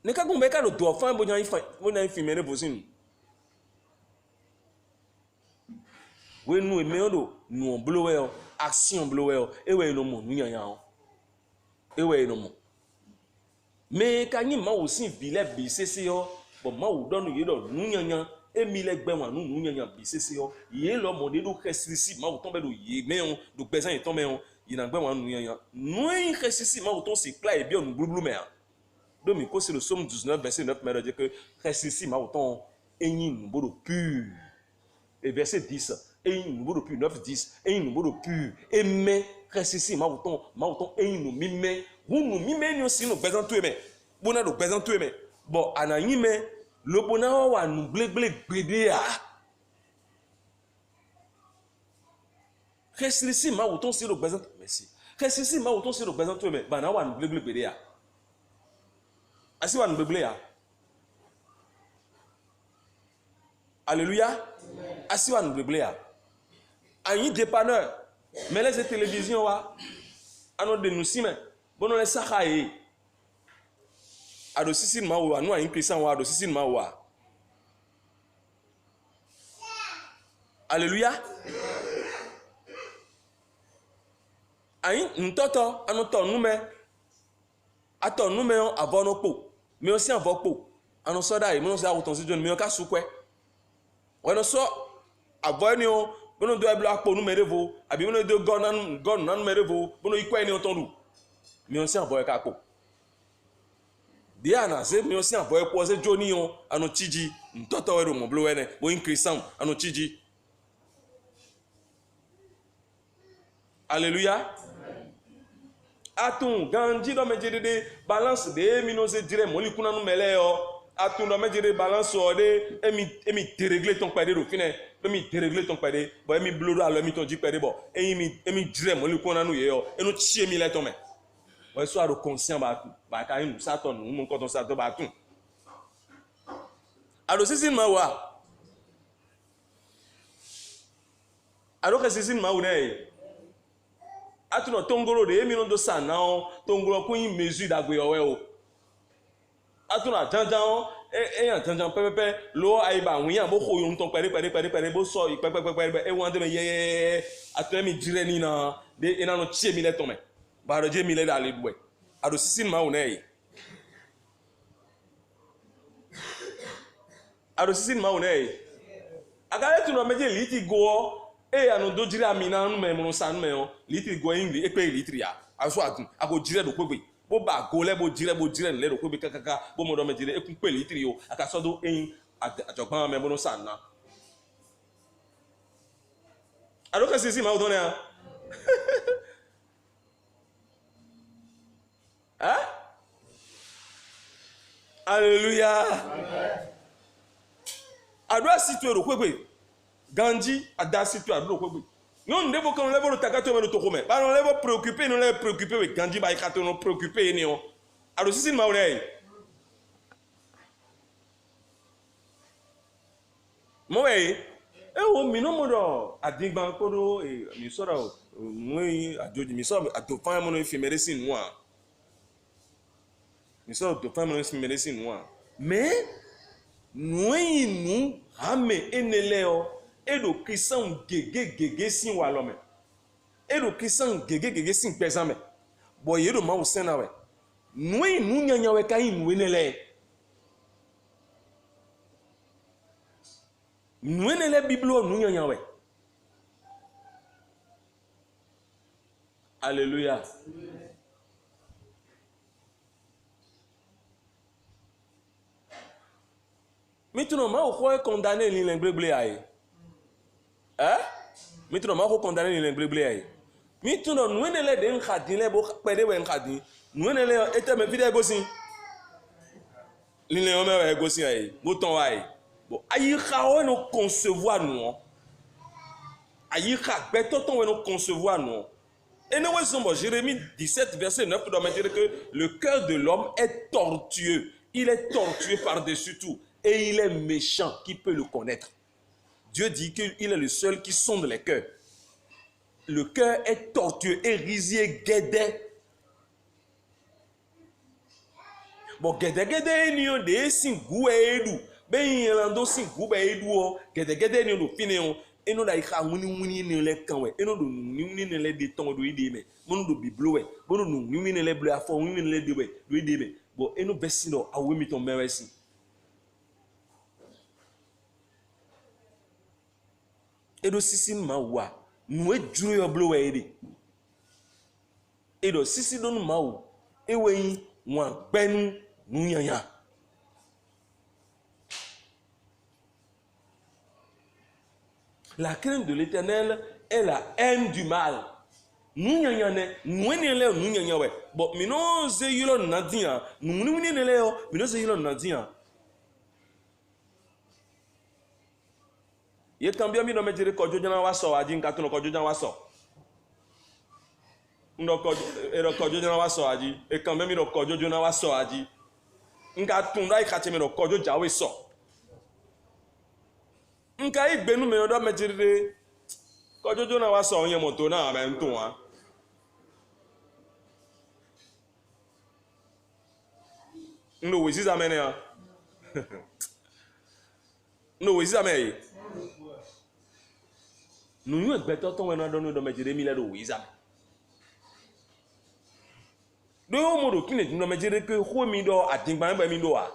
ne ka pon be ka do do fan bo jan fi mere bosin we nu e me do nu blowe action blowe ewe no mo nu nyanya ewe no mo me ka yin ma wo sin bile bi sese yo bo ma wo do nu ye do nu nyanya emi le gbe wan nu nyanya bi sese yo ye lo mo de do resisi ma wo ton be do ye me on do pesan ye ton me on yi na gbe wan nu nyanya nu yin resisi ma wo ton se cla e bi on blublu me do mi ko c'est le Somme 19 verset 9 me dit que resisi ma wo ton eyin nu bodo pur et verset 10 et numéro plus 9 10 et numéro pur et mais resisi ma wuton et nous mime nous mime nous si nous besoin tout mais bona do besoin tout mais bon ananyi mais le bona wa nous glegle gbede a resisi ma wuton si nous besoin merci resisi ma wuton si nous besoin tout mais bana wa nous glegle gbede a asi wa nous glegle a alléluia asi wa nous glegle a un dépanneur mais les télévisions wa ano de nous sime bono les sahaye ado sisi ma wa no an christian wa ado sisi ma wa alléluia ayin ntoto ano to nume ato nume avono po mais aussi avo po ano soda e mo so awuton si jo mi ka sukwe we no so avoni o bono do eblo apo numere vo abi bono do gon na numere vo bono ikwe ni otondu mi on si avoye ka po dia na se mi on si avoye po se joni on ano chiji ntoto we do mo blo ene bo in christian ano chiji alléluia atun ganji do mejede balance de mi no se dire mo likuna numele yo atun do mejede balance o de emi dérégler ton pade do fine emi dérégler ton pade bo emi blodo alo emi ton ji pade bo emi dire mo likuna nu ye yo enu chie mi le ton me bo so aro conscient ba ka inu sa ton nu mo ko ton sa to ba tun aro sisi ma wa aro ka sisi ma une atuno tongoro de emi no do sa na o tongoro ko yin mesure dagbe owe o atuna janjan eyan janjan pepepe lo aiba wiyan bo ko yun ton pere bo so ipepepe e wan de me ye atuna mi dire ni na de ina no chie mi le ton me ba do je mi le dale duwe ado sisi ma una e ado sisi ma una e agare tunu meje liti go anu do jire amina nu me mo san me o liti go ingli e pe liti ya aso atun ago jire do pegbe bo ba go le bo jire le do pegbe kakaka bo mo do me jire e kun pe liti o aka so do eyin ajogban me mo san na ado ka sisi ma o don ya Alléluia. Adwa situé au kwekwe. Gandhi ada situé au kwekwe. Non ndebo quand on lève le takato mais le tokome. Ba on lève préoccupé, nous lève préoccupé avec Gandhi ba ikato non préoccupé ni on. Alors si ma oreille. Moi o mi no modo adigban kodo e mi sora moi ajoji mi so atofan mo no efimere sin no a. Mi so atofan mo no efimere sin no a. Mais nous rame eneleo edo kisan gege sin wa lome edo kisan gege sin pesame bo yedo ma wo sena we nous nyanya we kai nu enele biblo nu nyanya we. Alléluia. Maintenant, je suis condamné à l'ingréblé. Hein? Maintenant, je suis condamné à l'ingréblé. Maintenant, nous sommes les deux khadin, les beaux pédés ou khadin. Nous sommes les états mais vidéo aussi. Les hommes avec aussi aïe. Bouton aïe. Bon, aïe khawa nous concevoir nous. Aïe kha betoton nous concevoir nous. Et nous voyons Jérémie 17 verset 9 doit me dire que le cœur de l'homme est tortueux. Il est tortueux par-dessus tout. Et il est méchant, qui peut le connaître? Dieu dit qu'il est le seul qui sonde les cœurs. Le cœur est tortueux, érisier, guédé. Bon, guédé, ni on de singou et edu. Ben, il y a un singou et edu. Guédé, ni on finit. Et nous, ni les canouets. Et nous, ni les détons de idée. Mon do biblo. Bon, nous, ni les bleus à fond, ni les déwé. Bon, et nous, bessino, à oui, ton mère ici. Edo sisi ma wa nuwe juru yo blow ede edo sisi don ma wo ewe wan gbenu nunyanya. La crainte de l'Éternel est la haine du mal. Nunyanya ne nuwe le nunyanya we bo mino ze yilo nadia nuwe ne le yo mino ze yilo nadia. Ye kambia mi no me dire kojo jana wa so aji nka tun kojo jana wa so ndo kojo jana wa so aji e kambia mi no kojo jana wa so aji nka tun dai ka temi no kojo jawe so nka igbenu me do me dire kojo jana wa so yen moto na me ntun wa ndo we ziza me ne ya ndo we ziza me nous beto ton wena donu do mejire mi le do wiza do mo do kine do mejire ke ho mi do adingban ba mi do a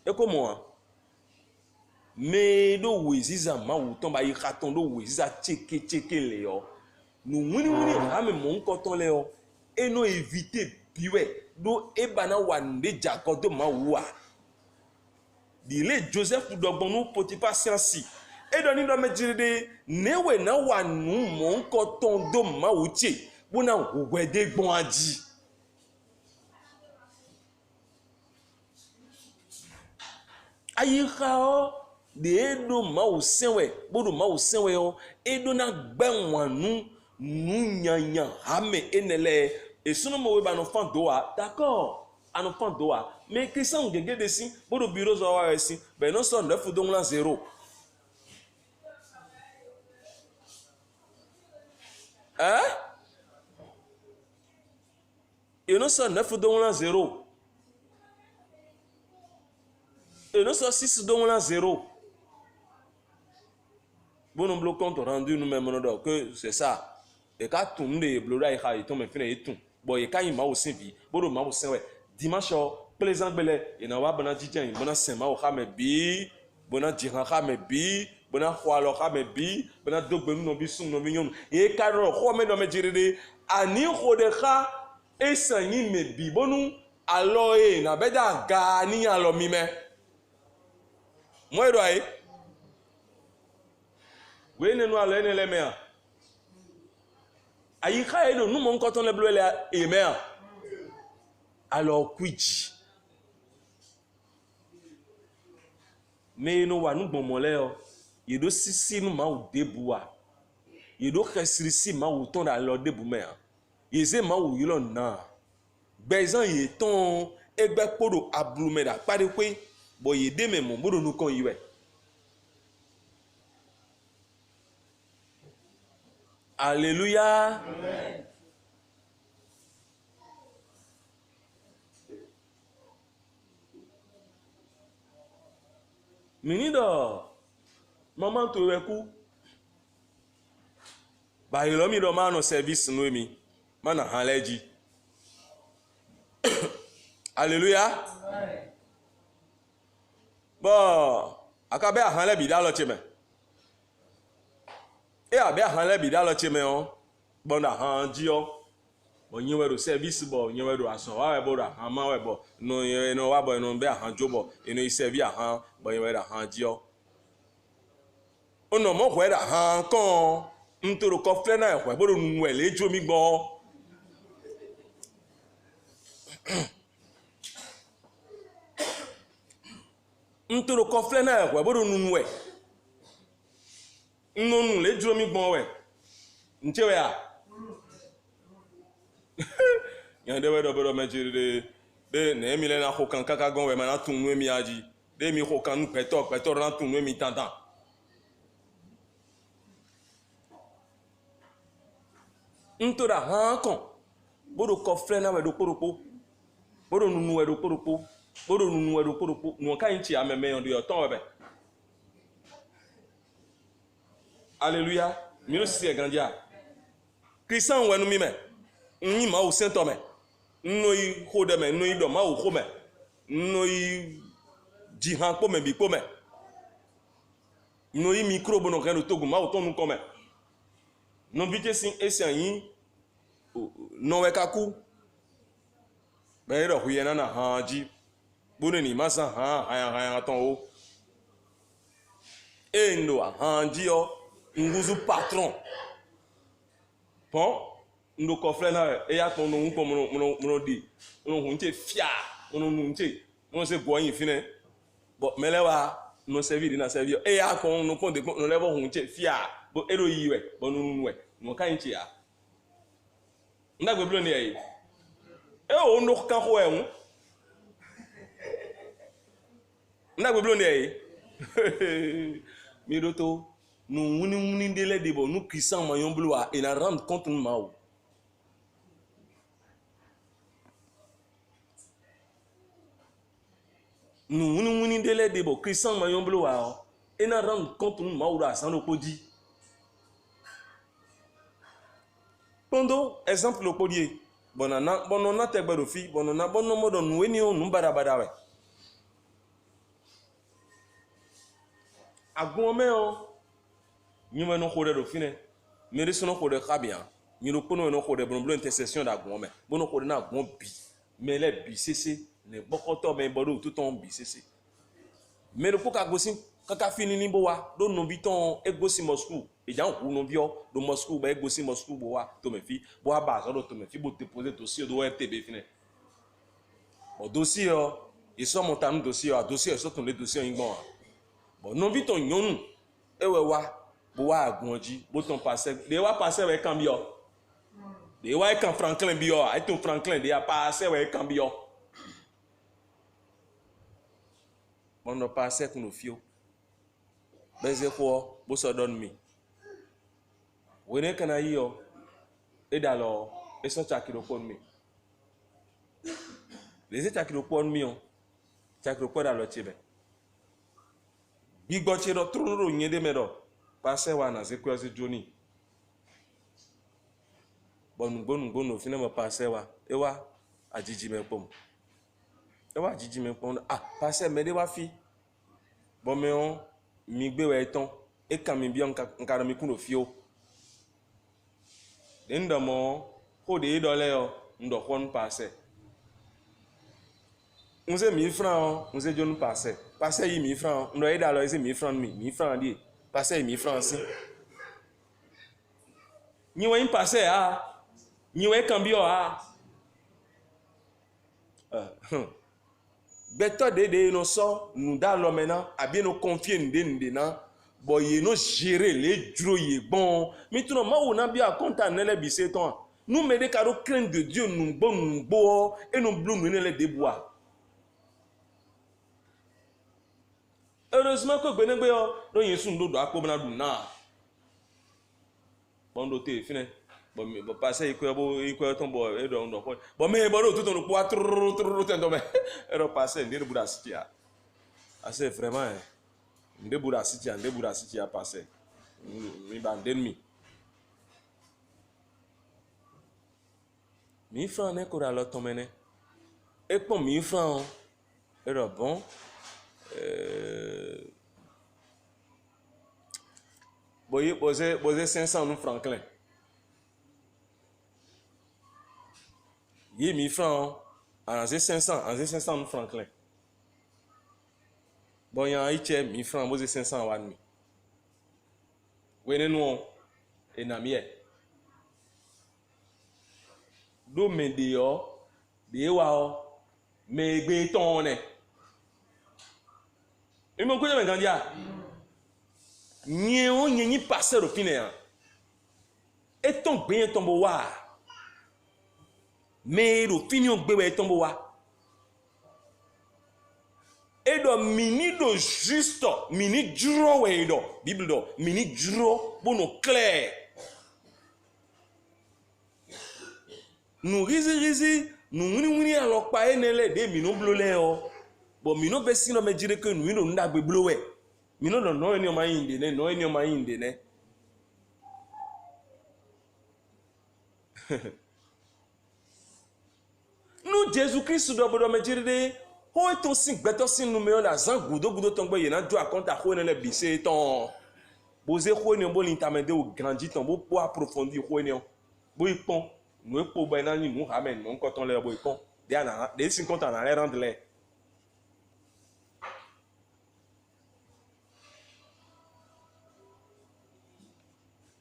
e ko mo me do wiza ma wu ton ba yi khaton do wiza cheke le yo nous wini ha me mo nko ton le yo e no éviter biwe do e bana wande jakodo ma wu a dile Joseph dogbonu Potiphar siansi e do ni do me jiride newe na wa nu mo nko ton do ma wuche bona wede gbon aji ayi khao de do ma o senwe bodo ma o senwe o e do na gbenwanu nu nyanya hame enele e sunu mo we ba no fan do a d'accord an enfant doa mais que ça on gege desi bodo bureau zo wa esi ben non so 9 donc là 0 hein et non so 9 donc là 0 et non so 6 donc là 0 bon on bloque compte rendu nous même non que c'est ça et quand tout le blora il a tombe fin et tout bon et quand il m'a aussi vie bodo m'a aussi ouais dimanche plaisant belé ina wa bana jijan bana sema o khame bi bana jihan khame bi bana khwalo khame bi bana dogbenu no bi sun no mi nyom e karo kho me no me jiride ani khode kha esanyi me bi bonu alo e na beda ga ni alo mi me mo ero ai we ne no alo ene le me a ayi kha e no nu mo nkoton le blo le e me a alors quidji mais no wa nu gbomole o yedo sisi nu ma o debua yedo khesrisi ma o ton da lo debu me yeze ma o yilo na gbezan ye ton egbe podo ablume da pare pe bo yede me mo bodo nu kon yiwe Alléluia. Amen. Minido maman to weku ba yelo mi do ma no service no mi mana haleji. Alléluia. Amen. Bon akabe ahanle bi da lo cheme e abe ahanle bi da lo cheme o bon da hanji o bo nyewe do service bo nyewe do aso wa we bo da han ma we bo no wa bo no be ahanjo bo eno I servi ahan bo nyewe da hanji o ono mo hwe da han kon ntoro ko fle na hwe bo do nu ele jo mi gbon ntoro ko fle na hwe bo do nu we nnonu le jo mi gbon we nchewe a yan de we do bodo mejiri de na emi le na ho kan kaka gon we ma na tun nu emi aji de mi ho kan nu petor na tun nu emi tantan ntora han kon bodo ko fle na we do poropo bodo nu we do poropo bodo nu we do poropo nu kan chi ameme yon de ton we. Alléluia. Mino si grandia. Christian wenu mi me. Nyi ma o sento me. No yi hode me, no yi do ma o ho me. No yi jihan po me bi po me. No yi micro bono kan togo ma o ton nu ko me. No bite sin esian yin no we kaku. Be ro huye na hanji. Bono ni masa ha ton o. E no hanji o nguzu patron pon ndo ko fle na e ya ton no nko mo di no hunche fia no nunche no se go yin fine bo melewa no servir na servir e ya kon no kon de no level hunche fia bo ero yiwe bo no nwe no kan chi ya ndagbe blo ni e o no kan ho e hu ndagbe blo ni e mi doto nous wuni dele debo nous Christian mayon bloa et na rendre compte nous maou nous wuni dele debo Christian mayon bloa et na rendre compte nous maou da sans opodi pondo exemple opodi bonona tegbe do fi bonona bonno modo nous eni o nous bada we agome o nyuma no khode do fine mere sono khode khabia nyiro kono no khode bon blo intercession da gon me bono khode na gon bi mele bi cc ne bokoto me bodo tout on bi cc mere ko ka gosi kaka fini ni bo wa do no bi ton egosi Moscou e jan ku no bio do Moscou ba egosi Moscou bo wa to me fi bo ba so do to me fi bo déposer dossier do RTB fine o dossier o ils sont montant dossier so ton le dossier ngbon bon no bi ton nyonu ewe wa bo wa agunji bo ton passer de wa passer we kan bio de wa kan Franklin bio ai ton Franklin de ya passer we kan bio bon no passer kun ofio beze ko bo so don mi wene kana yo e dalo e so chakiro pon mi les chakiro pon mi on chakiro ko dalo chebe gbigbo che do truro nyede medo passer wa na ze kwezi joni bonu fina ma passer wa ewa ajiji me pom ah passer me de wa fi bon me on mi gbe we ton e kan mi bi on kan mi kun ofio den do mo ko de do le o ndo kon passer on se 1000 francs on se jonu passer yi 1000 francs ndo e da lo se 1000 francs 1000 francs di passer 1000 francs si ni wa passer a ni wa cambio a Beto de no so nous da lo maintenant a bien nous confier ndé na bon ye no gérer les dro ye bon maintenant ma on bien content nele bise ton nous me de caro crainte de Dieu nous bon et nous blou nous les débois. Heureusement que benegbe yo no yesu ndo do akpo na bon doté fini bon passer iko tombo e do ndo ko bon me bo tout on ko trrr tendo me e passer ndé buda sitia assez vraiment ndé buda sitia passer mi banden mi franc ne ko la tomene e pon mi franc e bon boye posé 500 nous franklin y 1000 francs en 500 nous franklin bon y a iche 1000 francs posé 500 wan mi wene nous et namie do me de wa me gbe ton ne e mo ko je me gandia nye on nye passer au final et ton bien tombo wa mais au final gbe tombo wa et do mini do juste mini duro we do bible do mini duro bono clair nous rizi nous wini alors pa enele de mino blole o bon mino be sino me dire que nous no ndagbe blowe mino no eni o ma yinde ne nous Jésus Christ do bodo me dire de ho to sin gbeto sin nu me o la zan gudo ton gbe ye na do akonta ho ne le bise ton boze ho ni bo l'intermede o grandi ton bo pour approfondir ho ni bo ipon nous epo ba na ni nous amen non quand on le bo ipon de 50 ans na rendre les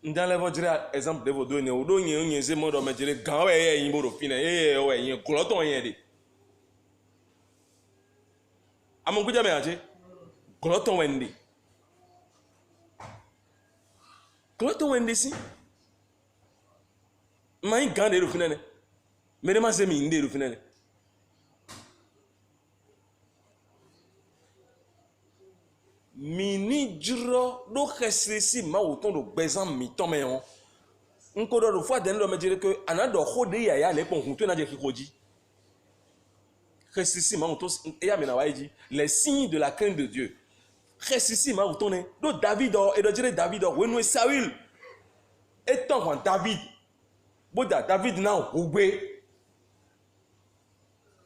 dans les votre exemple de vos données ou donné on yeze mo do me dire gan we yin bo do fina we yin kloton yin de amon kuja me aje kloton wende si mai gan de do fina ne me de ma se mi inde do fina ne mini dro do khesisi ma autant do bezan mi to me on nko do fois den do me dire que anado khode ya le pon kuntu na je kikoji khesisi ma autant e ya me na waiji les signes de la crainte de Dieu khesisi ma autant ne do David et do dire David we no Saül et ton David boda David na ogbe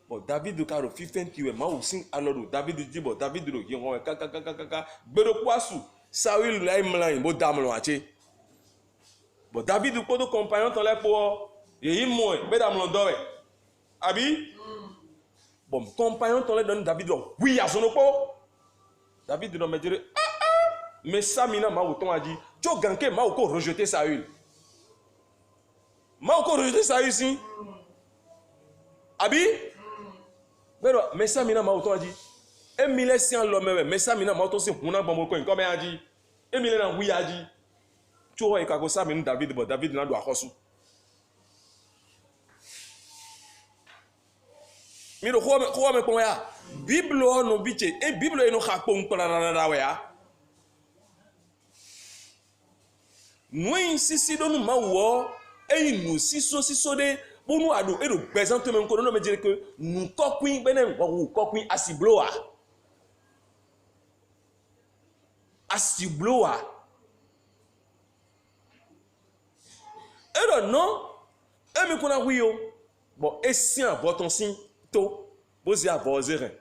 bon David do karo 15 kiwe ma o sin alodo David di bo David do yin won kaka gbero kwasu Saül lai mlan bo damlo ache bon David ko do compagnon ton le po ye mo be damlo do we abi bon compagnon ton le don David do oui a sono po David do me dire mais ça mina ma o ton a dit jo ganke ma o ko rejeter Saül si abi pero mais ça mina ma auto a dit emile si en l'homme mais ça mina ma auto si huna bombo ko nko me a dit emile na wi a dit tu o e ka ko ça mina David bo David na do akosu mi do ko me ko ya bible no biche e bible e no khakpo nkola we ya no insisi do no ma wo e nu siso de bonu ado e do présente me nko no me dire que nous kokwin benen wo kokwin asibloa e do non e me kona wi o bon e sien boton sin to bozi avozere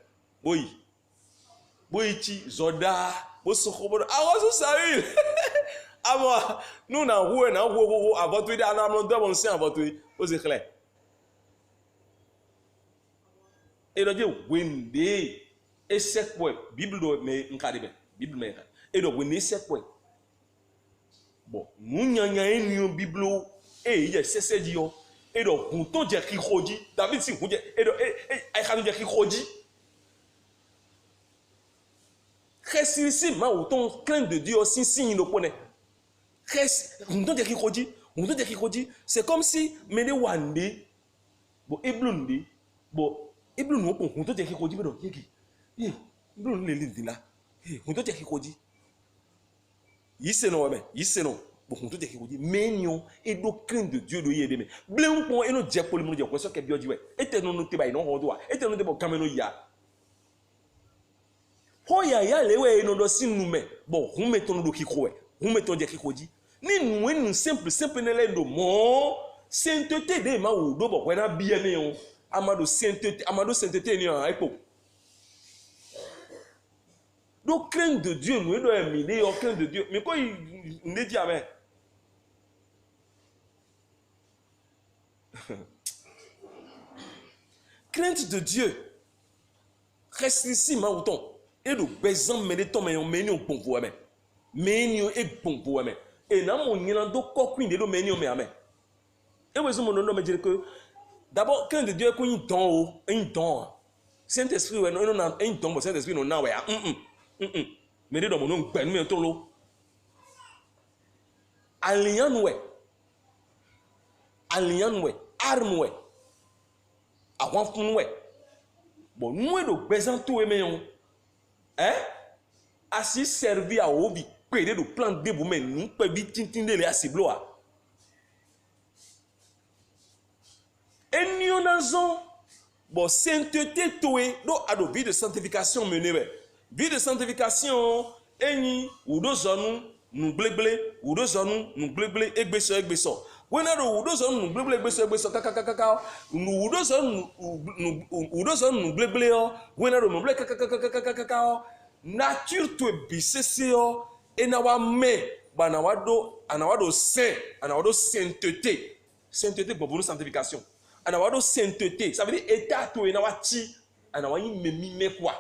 boyi ti zoda bo sokobo awoso Saül amo nous na wo avotu de anamlo do bon sin avotu o se clair et do je wende e sekwe bible do me nkadibe bible me e do wende sekwe bon nous nyanya eni o bible e ye sese di yo edo hunto je kikoji David si hunje edo ai khanu je kikoji Resisi ma auton crainte de Dieu aussi signe no pone hunto je kikoji c'est comme si mene wande bo eblundi bo eblunu ko hunto je kikoji bedo yeki eblunu le lindila hunto je kikoji yiseno bon hunto je kikoji menyo et doctrine de Dieu do yede me blem pon eno je polimu je ko so ke bioji we etenu no te bai no hodo a etenu de bo kameno ya hoya ya lewe eno do sinu me bo hume tonu do kikowe hume ton je kikoji ni nu simple ne le do mo sainteté de ma wo do bo kwena bia me o amado sainteté ni an epo doctrine de Dieu nous doit aimer aucun de Dieu mais quoi il ne dit amen crainte de Dieu reste ici ma autant et le besoin mais les temps mais on mène au bon pour amen mène et bon pour amen et na mon yelando coquin de mène au amen et vous mon nom me dire que d'abord crainte de Dieu qu'on y don un don Saint-Esprit ouais non un don Saint-Esprit non na ouais mais de mon nom ben mais tolo alliance arme ouais avant fun ouais bon nous do besoin tout aimer assis servi à obi pédé de plan de vous mais nous peut bi tintin les asibloa et nous n'avons bon sainteté toé do ado vie de sanctification menée vie de sanctification eni ou do zonu nu glegle ou do zonu nu glegle egbeso wena do do zonu nu glegle egbeso kaka nu do zonu nu glegle o wena do nu ble kaka nature to bisese o ena wa me ba na wado sainteté pour sanctification ana wado sainteté ça veut dire état to ena wa ti ana wa yi memi me quoi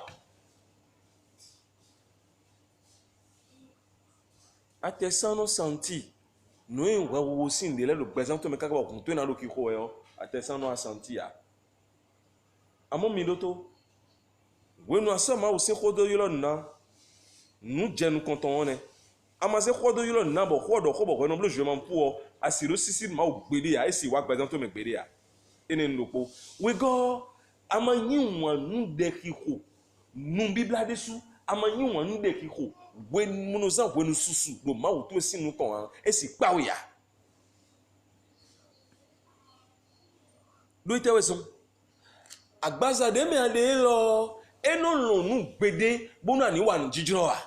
atesano senti nous on aussi de le présent mais kaka ko to na lo ki ko yo atesano senti ya amo miloto we no asama o se khodo yilo na nous jenu konton on ama se khodo yilo na bo khodo ko bo no blo je man pour asiro sisi ma o gbede ya esi wa présent me gbede ya ene nlopo we go ama yin wan nu de ki ko nu bibla desu ama yin wan nu de ki ko when munoza when susu do ma wo to sinu kon esi pawo ya do ite wesun agbaza de me ade lo eno lo nu gbede bonu ani wa ni jijiro a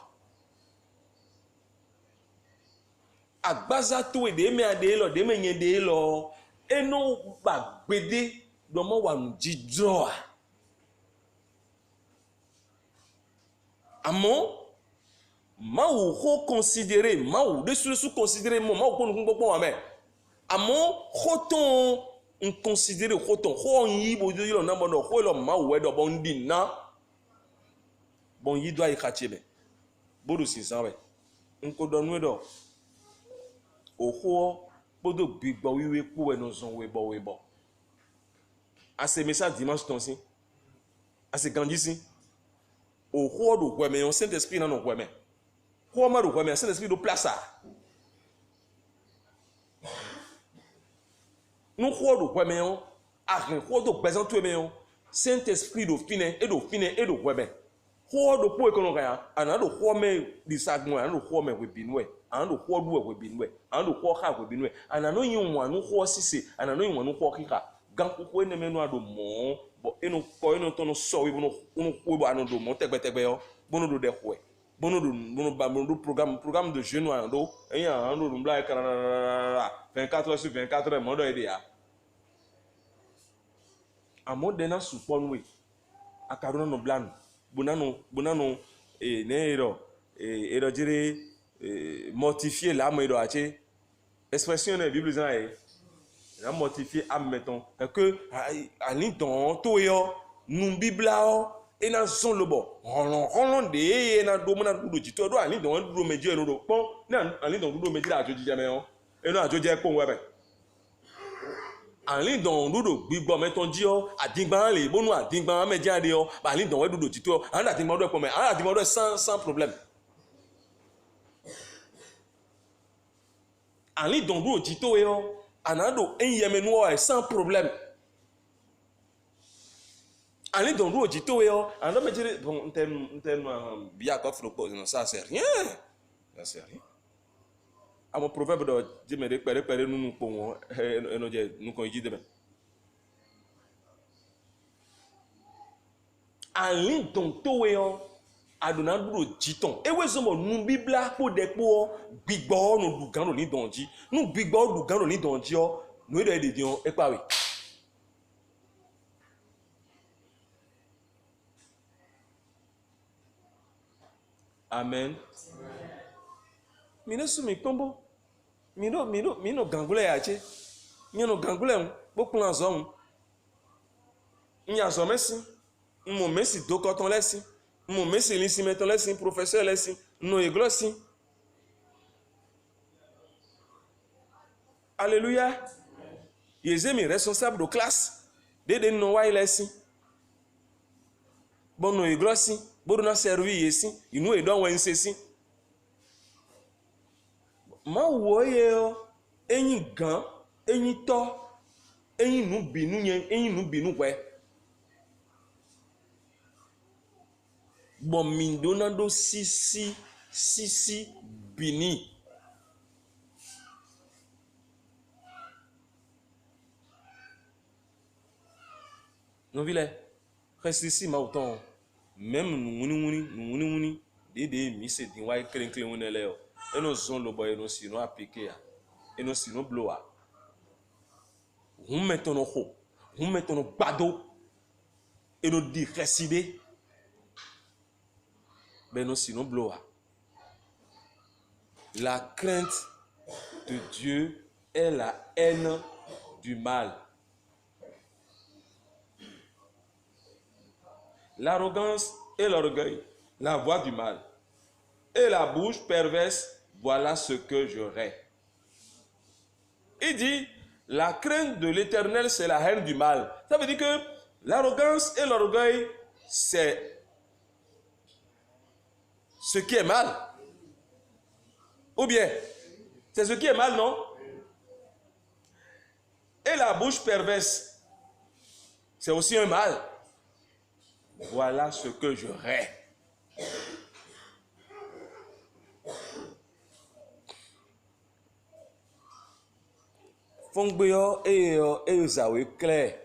agbaza to de me ade lo de me yen de lo eno ba gbede do mo wa ni jijiro a amo ma ou reconsidérer ma ou de considérer ma ou kon gbogbo amen amo khoton on considérer khoton ho yi bo do yo na mo do ho lo ma ou we do bon din na bon yi do ay khatiebe bodo si sanwe nko do nu do o ho bodo bigbo wiwe ku we no zon we bo ase message dimanche tonsi ase gandisi o ho do we me on Saint-Esprit na no we me comment le remercier l'esprit de place nous croit le remercier à rien croit de présenter mais Saint-Esprit de fine et de remercier croit de pour que nous gagnons ana de remercier disagmo ana de remercier webinwe ana de croit du webinwe ana de croit ha webinwe ana no yin wa no croit sisi ana no yin wa no croit kika gan ko ne menu ado mo bo eno ko eno to no so we no ko bo anu do mo tegbe yo bono do de ko bono programme de jeunes ando et ando mbla 24 heures sur 24 heures modo ide ya amodena support we akaruna no blan bonano ne ero dire mortifier l'âme ero ache expression de Bible za na mortifier âme mettons que ali don to yo nu bibla o ena son lobo rolon de ena do mona do jito do ani don do meji eno do pon na ani don do meji ajoji jame o eno ajoji e pon webe ali don dudo gbigbo meton ji o adigban le bonu adigban meji ade o ba ali don we dudo tito anda adigban do e po me anda adigban do sans problème ali don dudo tito e o anado enyemenu o sans problème ali don dudo tito e o anda meji bon ntem bia ko fropo non ça c'est rien ça c'est rien. Àwọn proverbe do jimere pere nunu po won enoje nukon yi debe alin ton towe o adona duro jiton ewe somo nu biblia po depo gbigbo nu dugan ro ni donji nu gbigbo dugan ro ni donji o nu ede de dion e pawe amen. Mino sumi tombo mino gangule yache mino gangule bokun azom nya zo mesin mo mesi dokoton lesin mo mesi linsi meton lesin professeur lesin no eglosin alléluia yezemi responsable de classe dede no wa lesin bon no eglosin bodu na servi yesin inu edon wensesin ma wo ye o eyin gan eyin to eyin nu binu yen eyin nu binu we bon min donando sisi bini non vile reste ici ma autant même nous wuni dede mi se din wa kren wonele o eno zon lo boy no si no apike ya eno si no blowa hum metono ho hum metono gbado eno di reside beno si no blowa. La crainte de Dieu est la haine du mal. L'arrogance et l'orgueil, la voix du mal, et la bouche perverse, voilà ce que j'aurai. Il dit, la crainte de l'Éternel, c'est la haine du mal. Ça veut dire que l'arrogance et l'orgueil, c'est ce qui est mal. Ou bien, c'est ce qui est mal, non? Et la bouche perverse, c'est aussi un mal. Voilà ce que j'aurai. Fongbeyo e zawe clair.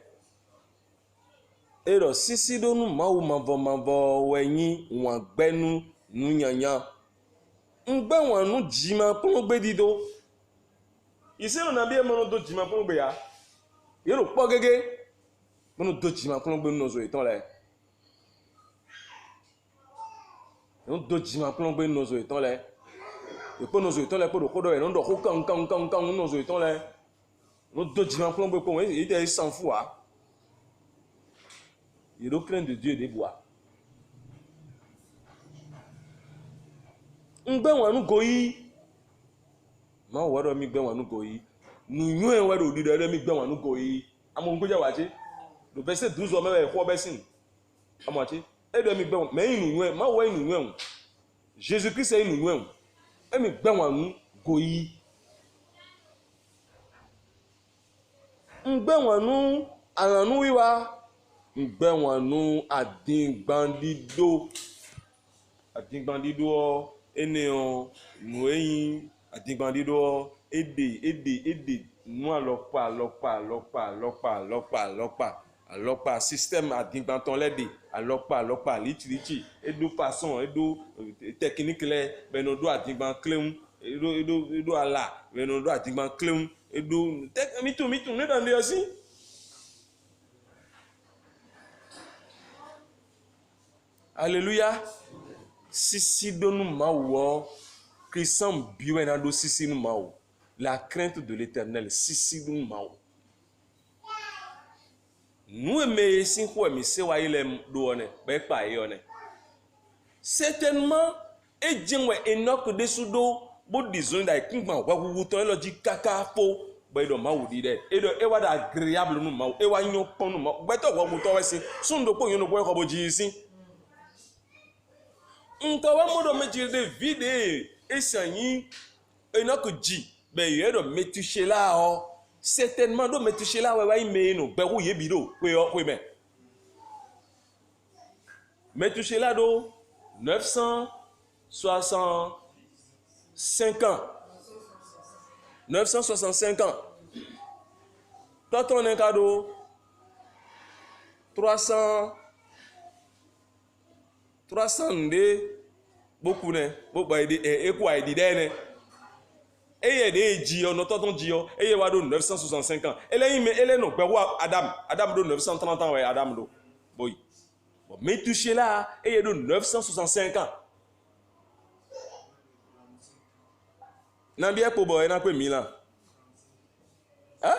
Ero sisi do nu mawu mavo wenyi wan gbenu nu nyanya. Ngbe wan nu jima pon gbe dido. Ise no na bi e mo do jima pon gbe ya. Yero po gege. Mo do jima pon gbe nu zo itan le. Yo do jima pon gbe nu zo itan le. E po nu zo itan le po do kodo e no do ko kan nu zo itan le. No do jima pon gbe po il était sans foi. Il est craint de Dieu des bois. Ngbe wanu goyi. Ma woro mi gbe wanu goyi. Nu yun e wero di de mi gbe wanu goyi. Amo ngoja waje. Le verset 12 o me ko besin. Amoati. E de mi gbe me inu yun ma wo inu yun. Jésus Christ e inu yun. E mi gbe wanu goyi. Ngbe wanu alanu wiwa. Ngbe wanu adingbandido ene o nu eyin adingbandido ede nu alopa système adingbanton lede alopa lichi edo façon edo technique le benodo adingban cleun edo ala benodo adingban cleun edo mitu ne dan de aussi. Alléluia. Sisi donu mawo Christian biwena do sisi nu mawo. La crainte de l'Éternel, sisi donu mawo. Nous aimons si quoi mais c'est why il do one be pa yone. Certainement e jinwe Enoch de sudo bo dizon da kingban wa wuwu ton lo ji kaka fo be do mawu di de e do e wa da agréable nu mawu e wa nyo pon nu mawu be to wo mu to we si sun do po yin no bo ko bo ji si nka wa mo do me ji de vide e sanyi e na ko ji be ye do metuche la o certainement do metuche la wa ime no be wo ye bi do we me metuche la do 965 ans 965 ans toi ton un cadeau 300 de beaucoup ne beaucoup et quoi dit ne et des dio no ton dio et wa do 965 ans et là no gbe Adam do 930 ans ouais Adam do boy bon mais touché là et do 965 ans na bien ko boy na ko 1000 ans hein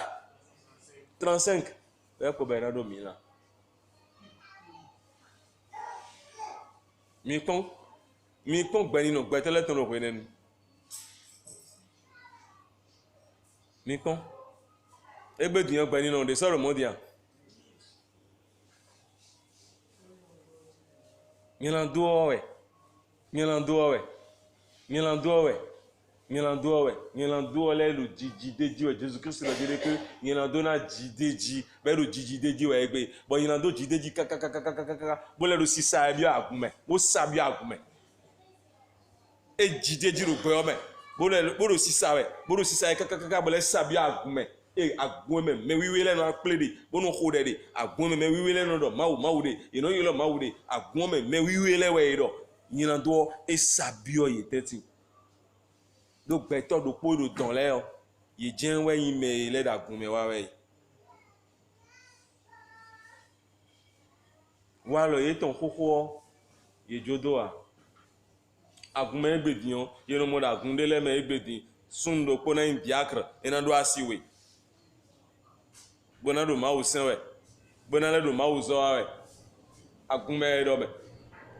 35 e ko be na do 1000 ans mi kon gbani no gbe tele ton ro pe nenu mi kon egbe diyan gbani no de sọ̀rọ̀ modian nyelanduo le lu jijideji we Jésus Christ le dire que nyelando na jideji be lu jijideji we egbe bo nyelando jideji kaka bo le lu sisa bi agume bo sabi agume e jideji ro gbe o me bo lu sisa kaka bo le sabi agume e agume me wiwe le no aplede bo no khode de agume me wiwe le no do mawu de ino yelo mawu de agume me wiwe le we do nyelando e sabi o yeteti do beto do po do don le o ye jen we yin me le da gun me wa we wa lo ye ton koko ye jodo a agun me gbedion ye no mo da gun de le me gbedin sun do po na in diacre e na do asiwe bona do ma o sen we bona le do ma o zo we agun me do be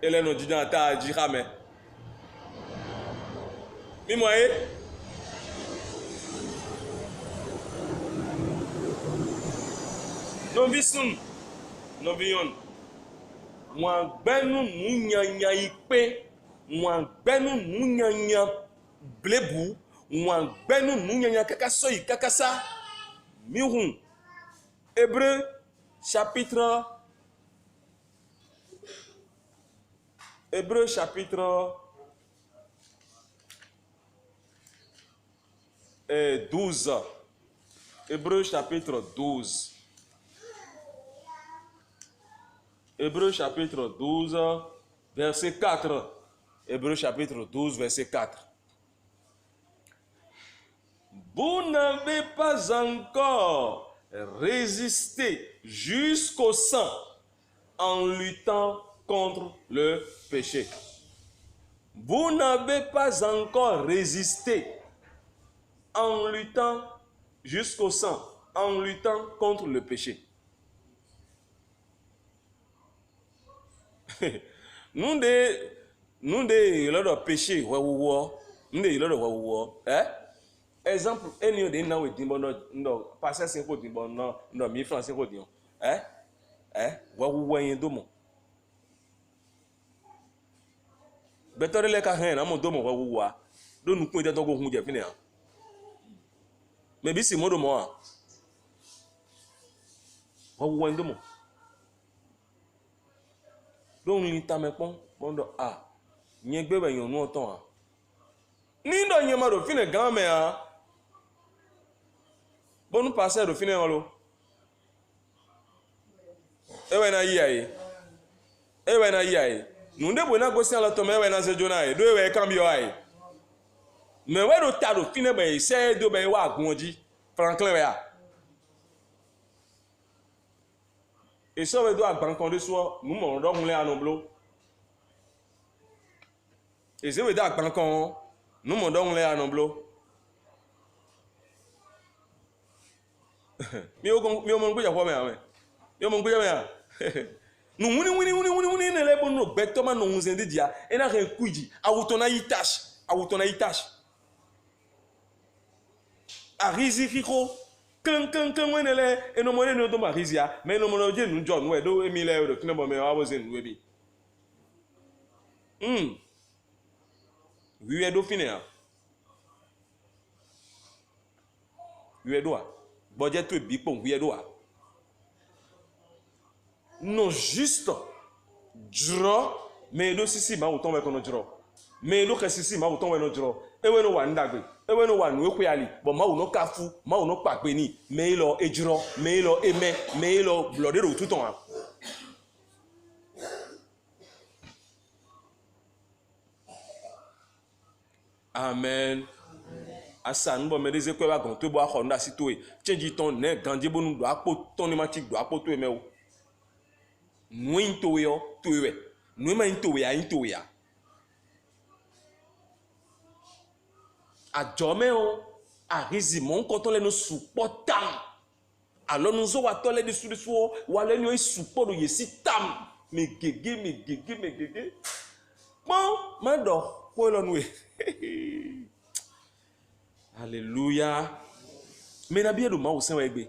ele no jidan ta ji ka me mi moye no visun no vion wọn gbẹnu nunyanya ipe wọn gbẹnu nunyanya blebu wọn gbẹnu nunyanya kakaso yi kakasa mihun Hébreu chapitre 12. Hébreu chapitre 12. Hébreu chapitre 12, verset 4. Hébreu chapitre 12, verset 4. Vous n'avez pas encore résisté jusqu'au sang en luttant contre le péché. Vous n'avez pas encore résisté en luttant jusqu'au sang, en luttant contre le péché. Nous de leur péché, nous exemple, any de na we dimbo no passer 5 dimbo no 1000 francs 5 dimbo wa yin domo betore le ka hen na mo domo wa do nu kun de to go hun je fini ha me bi si mo do mo a wa yin domo do ni ta me pon bondo a yen gbe be yan nu otan a ni do yen ma do fini gan me a bonu passer do fini en lo ewe na yi ai nu nde bo na go sin la to me ewe na se jona ai do ewe kan bi o ai me we do ta do fini be se do be wa gun oji Franklin we a e so we do agban kan de so nu mo ro hun le anu blo e se we do agban kan nu mo do hun le anu blo mi o mo gbe japo me amen mi o mo gbe me a nu wuni ne le bonu gbeto ma no unzen de dia e na ren kuji awutona yitash a rizi kiko Quand on est et nous monnaie de Marisia, mais nous monnaie de nous John, ouais, do Emile de Knebo, mais I was in Webby. Oui, est dauphiné. Oui, est doigt. Budget to be pong, oui, est doigt. Non, juste, draw, mais le sisi, ma autant avec un draw. Mais le sisi, ma autant avec un draw. Et ouais, no one dagbe. Et ouais, no one, we ali. Bon, ma ou no kafu, ma ou no pakbeni. Mais il a ejro, mais il a aimé, mais il a blodé tout le temps. Amen. Asa nous me disait que va gonto bo akhonda sitoe. Change ton ne gandie bo nous do apo ton matic do apo to e mewo. Nous into yo to we. Nous ma into ya. A jome o a rizimon quand on les nous supportam. Alors nous o wa to les dessus so wa le ni support ye si tam. Me gege. Bon, mando ko lo nous. Alléluia. Mais na bien do ma o sen wa egbe.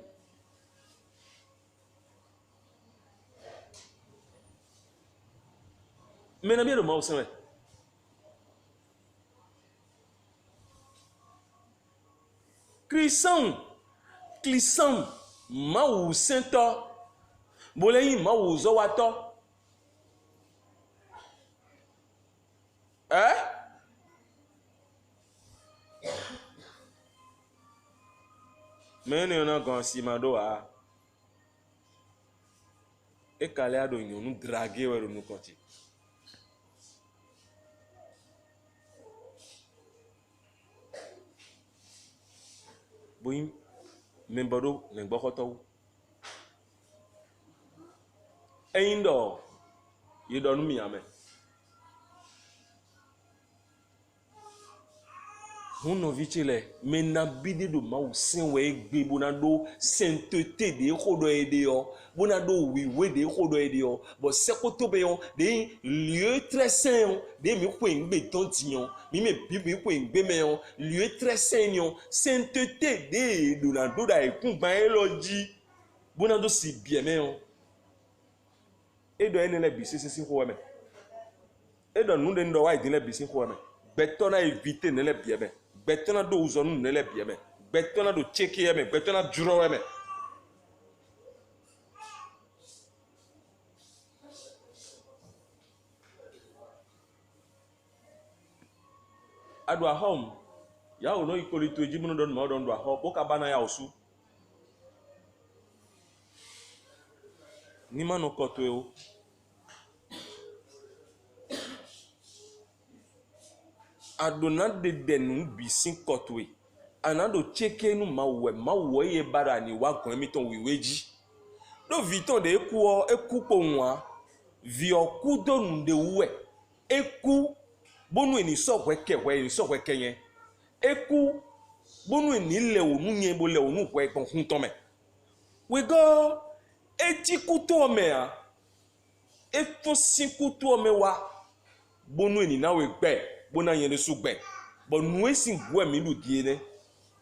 Mais na bien do ma o sen wa. Clissant, ma ou sento. Boleyi ma ou zowato. Mais on a gansi mado a. E kale ado nous draguer we nous konti. Boim membado lengbokoto. Eindo ye donu mi ame. Huno vichile mena bide do ma usin we egbe bonado sainteté de khodo ede yo bonado wiwe de khodo ede yo bo sekoto be yo de lieu très saint de mi ko engbe ton tiyon mi me bibi ko engbe me yo lieu très saint yo sainteté de donado da ekun ban eloji bonado si bien me yo edo enele bi sisi ho me edo nu de ndo wa idin le bi si ho me betona éviter ne le bien me betona do uzonu ne le bien me betona do cheke me betona duro me adwa home ya ono ikolito ejimuno don ma don do ho boka bana ya osu ni mano koto e o adona de denu bisin kotwe anado cheke nu mawe ye bara ni wa gan mi ton wiweji do viton de eku po nwa vi oku do nu de we eku bonu eni so kweke yen eku bonu eni le onu yen bo le onu kwe kon hun ton me we go eti kuto me a efo sin kuto me wa bonu eni na we gbe bona yen le sugbe but nu esin gwe mi lu die ne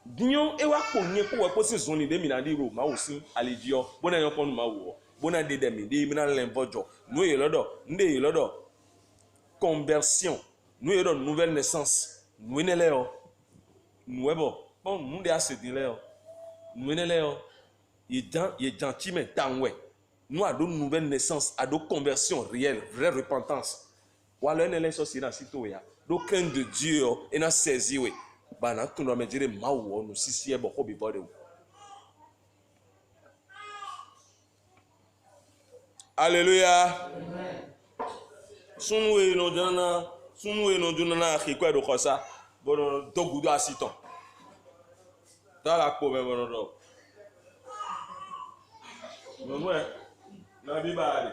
dinyo e wa po yen ko we po sin zon ni de mi na di ro ma wo sin aledio bona yen ko nu ma wo bona de de mi de mi na len bojo nu ye lodo conversion nu ye do nouvelle naissance nu ne le o nu e bo bon nu de asedi le o nu ne le o ye jan ti me tanwe nu ado nouvelle naissance ado conversion réelle vraie repentance wala ne le so si na sito ya do crainte de Dieu et na saisi we ba na tun do me dire ma wo nu sisi e bo ko bi bode wo. Alléluia. Sunwe no jona na khikwe do khosa bono dogudo asiton dala ko me bono do mwe na bibali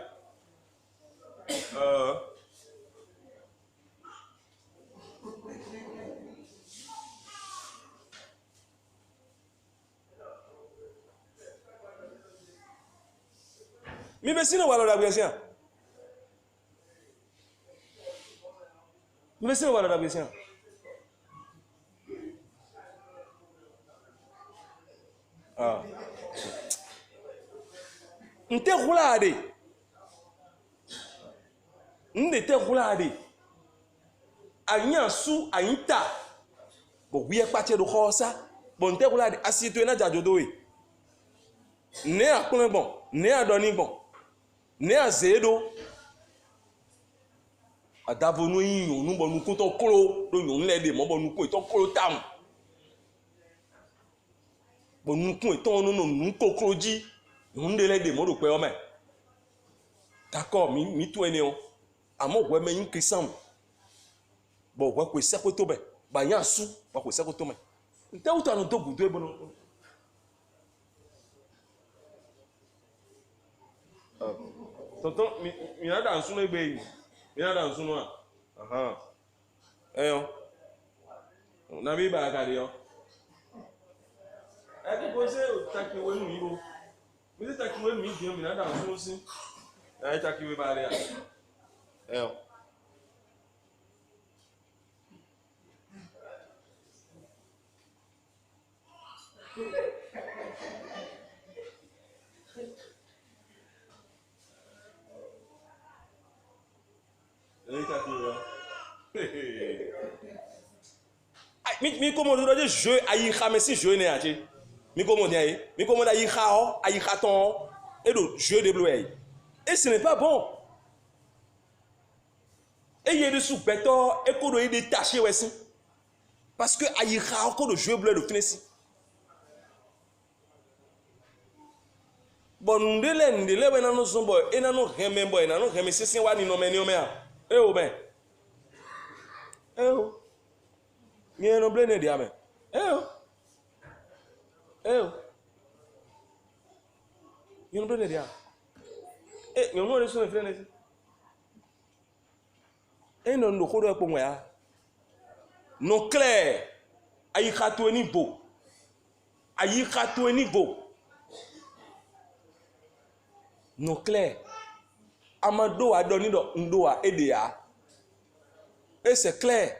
mi besino wala da biasia mi besino wala da biasia Ah. Nte roulade. Nte roulade. Anya su ayita. Bon, oui, partir de ça. Bon, nte roulade. Assieds-toi na jajodoé. Ne a konen bon. Ne a doni bon. Ne a zedo. Adavonu yin nous bon nous konto kolo do yon le de mo bon nous ko to kolo tam. Bon nous ko to no nous kokoro ji. Yon de le de mo do pe o me. D'accord, mi to ene o. Amo we me yin krisan. Bon wa ko se ko to be. Ba yan su, wa ko se ko to me. Nte o ta no to gudu e bono. Tonton mi na da nsu no egbe yi. Mi na da nsu no a. Aha. Eyo. Na bi ba ka de yo. E ti ko se o ta ki we nu yi bo. Mi se ta ki we mi di mi na da nsu no si. E ta ki we ba de a. Eyo. Mi commande de jeu ayi khamesi jeu ne ati mi commande ayi mi commande ayi khao ayi khaton et le jeu débloqué et ce n'est pas bon et il y a des sous-béton et qu'on doit détacher aussi parce que ayi khao qu'on le jeu bleu de finesse bon ndele we na no zombo e na no remembo e na no remesi wa ni no me a e o ben e o mi no blene dia me e o mi no blene dia mi no re so frene si e no ndo kodo e po ya no clair ayi khato ni bo no clair amado adoni do ndoa edea et c'est clair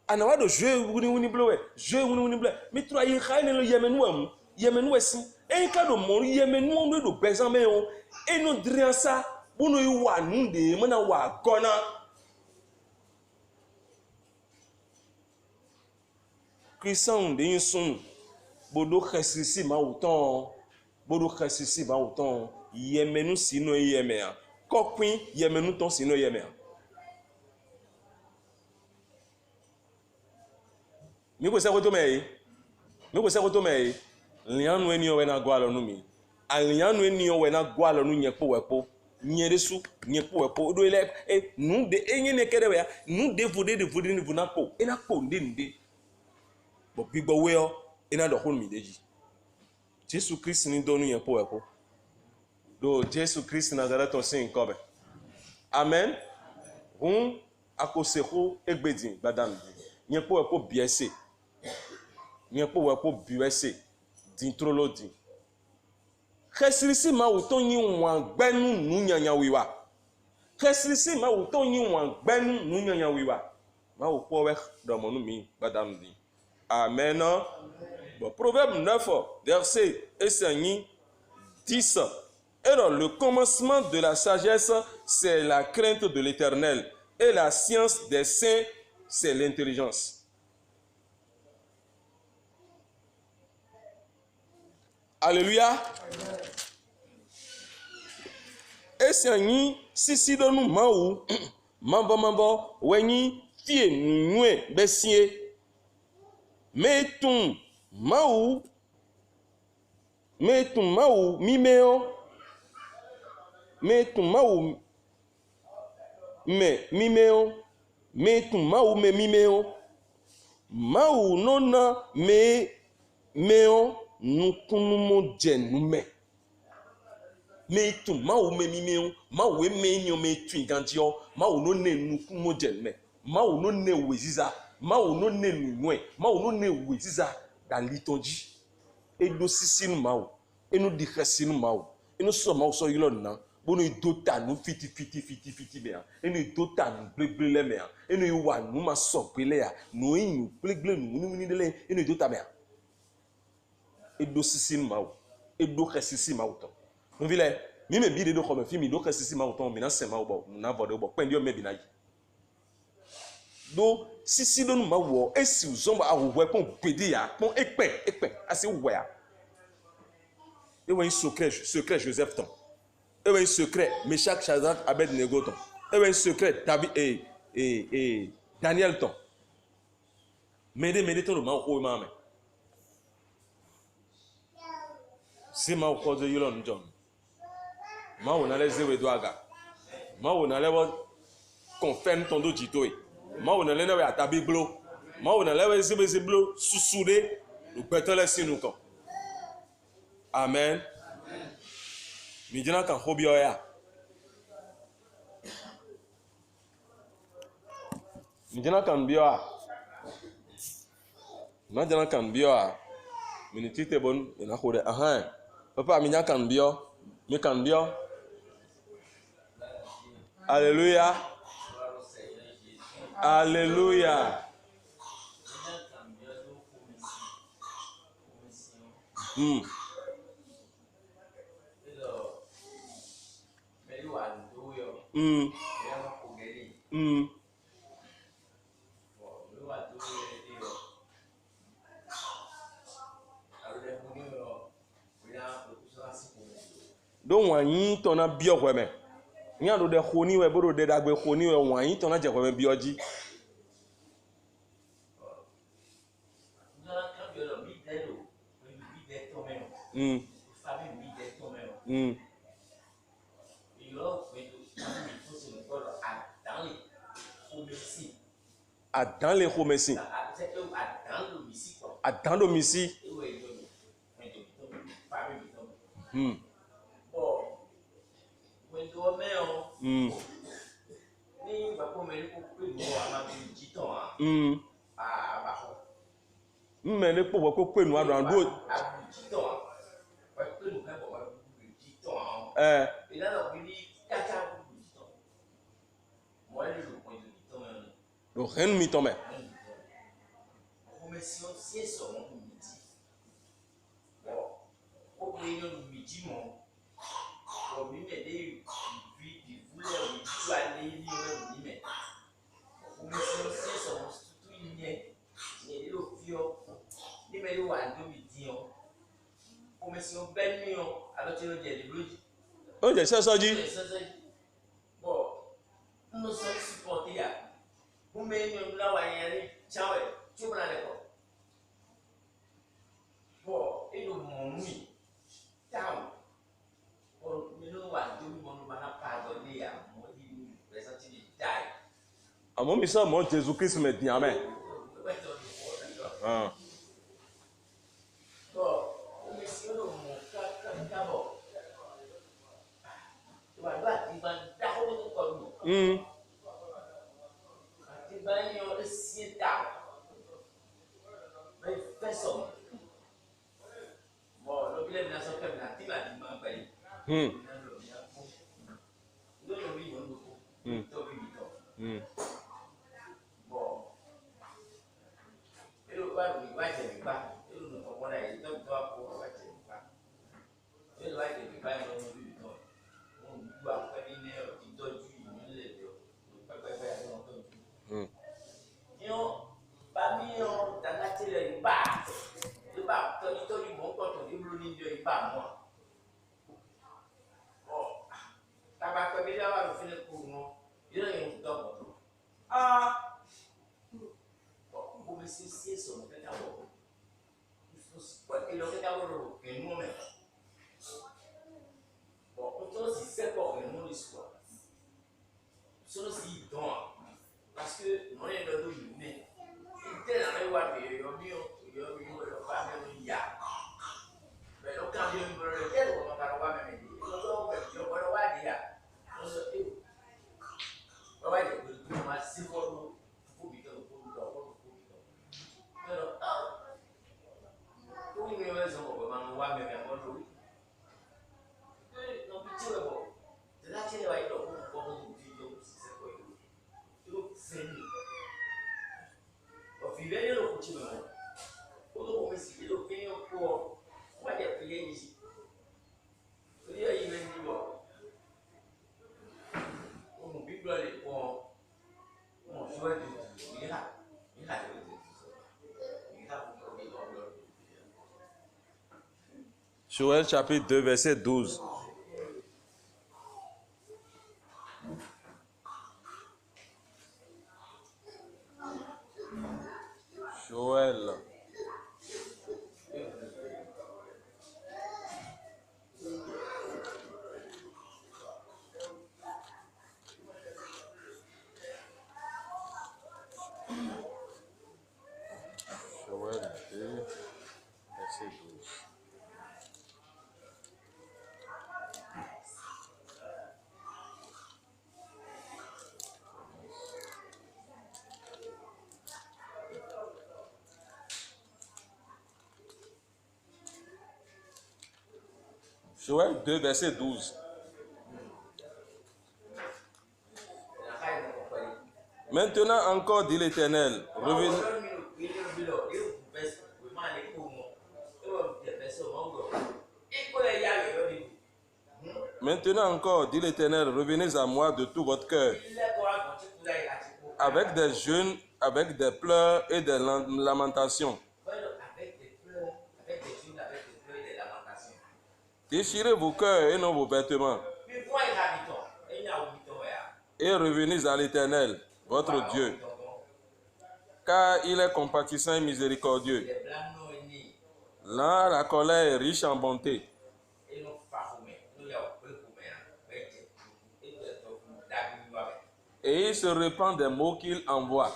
anawa do jeu wuni blowe jeu wuni blowe mi tro ayi khane lo yemenu esi e ka do mo yemenu no do bezame o e no driansa bono yi wa nde mana wa gona Christian de yinsun bodo khasisi ma uton yemenu sino yemea kokpin yemenu ton sino yemea mi ko se ko to me lianu eni o we na gwa lo nu mi alianu eni o we na gwa lo nu nyepo wepo nyeresu nyepo wepo do ile nu de enye ne kede we nu de vodé ni vuna po ena po nde bo gbigbo we o ena do hun mi deji Jésus Christ ni do nu nyepo wepo do Jésus Christ Nazareth on sin kobe amen akoseko egbedin badan nyepo wepo biese nyepo wepo biese din trolodi khesirisi ma wo to yin wan gbenu nu nyanya wiwa khesirisi ma wo to yin wan gbenu nu nyanya wiwa ma wo po we do mo nu mi badan din amen. Bon, Proverbe 9 verset 10. Alors le commencement de la sagesse c'est la crainte de l'Éternel et la science des saints c'est l'intelligence. Alléluia. Et c'est un si dans nous maou mambo weni fie nwe besie metum maou mimeo metum maou me mimeo maou nona me meo nukunumo jenume metum maou me mimeo maou me nyo me twingandio maou no ne nukunumo jenume maou no ne weziza maou no ne nunwe maou no ne weziza dans litonji edo sisinu maou eno dikhasinu maou eno so maou so yilo na bono idota nu fiti be eno idota nu bleble me eno iwa nu ma so pele ya no yin bleble nu ni dele eno idota be edo sisi mau edo resisi mau to no vile mi me bi de do ko me fi mi do resisi mau to mi na se mau bo na vodo bo pendi o me bi na yi do sisi do no mau esi uzomba awo pon pedi ya pon ekpe asi wo ya e won secret Joseph ton e won secret Meshach Shadrach Abednego ton e won secret David et Daniel ton mede ton no mau ko ma me si ma ko zo yilo njon ma wona le zewe do aga ma wona le wo confirm ton do jito e ma wona le na we atabi glo ma wona le we zebe blo susude do beto le sinu kan amen mi jina kan hobi oya mi jina kan biya ma jina kan biya mi ti te bon ina hore aha papa mi nya kan biya mi kan biya alléluia alléluia do wanyi to na bio kweme nya do de khoni we bodo de dagbe khoni we wanyi to na je kweme bioji dans les homicides dans l'homicide mmele po ko penu adon do lo ren mi tome o je se soji no so support ya bu me nyo la wa yan chawe chubra le ko bo e do mo mi down o me no wa do mi mo no na pa do le ya mo di resati di die amo mi so mo Jesus Christ me din amen bo o mi si no mo ka bo wa ba ti ban da ho ko no Banho esse down. Vai peço. Bom, não me na sua câmera, tem lá de uma bem. Não vi não. Tô vi. Bom. Eu vai ter ba. Eu não vou lá, então tô a por vai ter ba. Eu vai ter ba não vi não. Um ba para mim né, eu tô de milho. Vai não. Yo bami yo dangati le iba to ni mo ko to ni blu ni yo iba mo o taba ko bi la wa fi le ku mo yo ni to ko o me si so no ka bo ko lo que ta bo que no me o to si se ko que no l'histoire solo si don parce que on est dans le mais tel a eu à dire yo le pas même ya mais le quand yo le tel on va pas même dire yo ko wa dia on se dit on va dire que ma si pour bi to pero oui mais raison on va me Joël chapitre 2, verset 12. Joël. Joël 2, verset 12. Joël 2, verset 12. Maintenant encore, dit l'Éternel, revenez. Maintenant encore, dit l'Éternel, revenez à moi de tout votre cœur, avec des jeûnes, avec des pleurs et des lamentations. Déchirez vos cœurs et non vos vêtements, et revenez à l'Éternel, votre Dieu, car il est compatissant et miséricordieux, lent à la colère et riche en bonté. Et il se répand des mots qu'il envoie.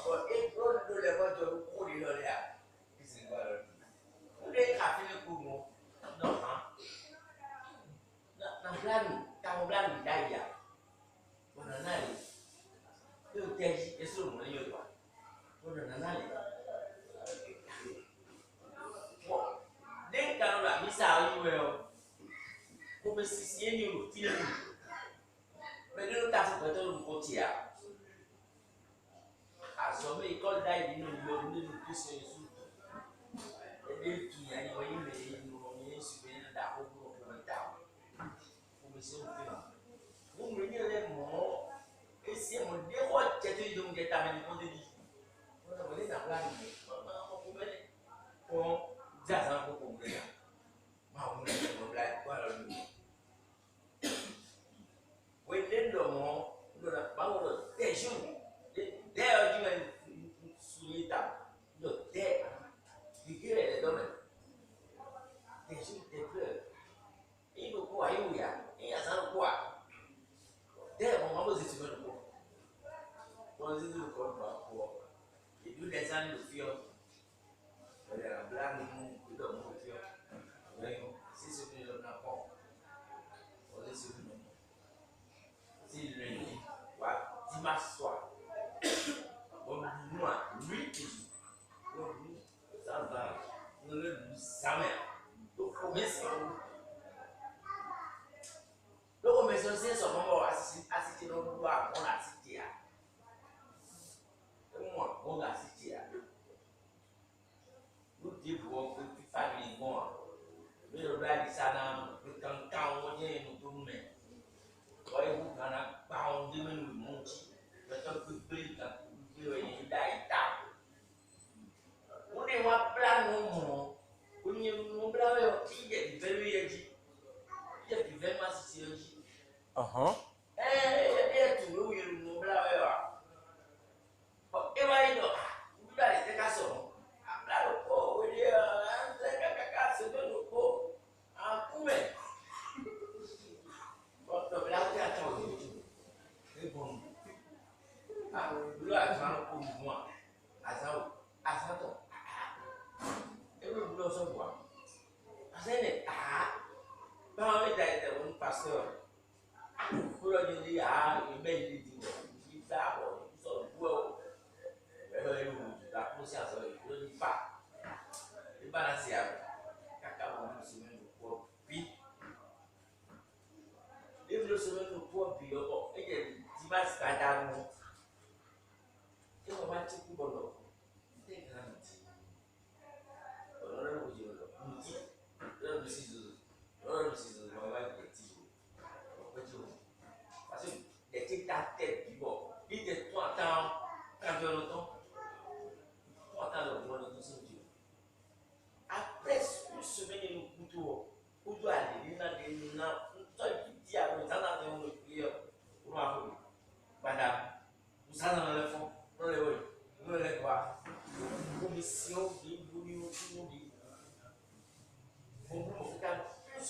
Après une semaine,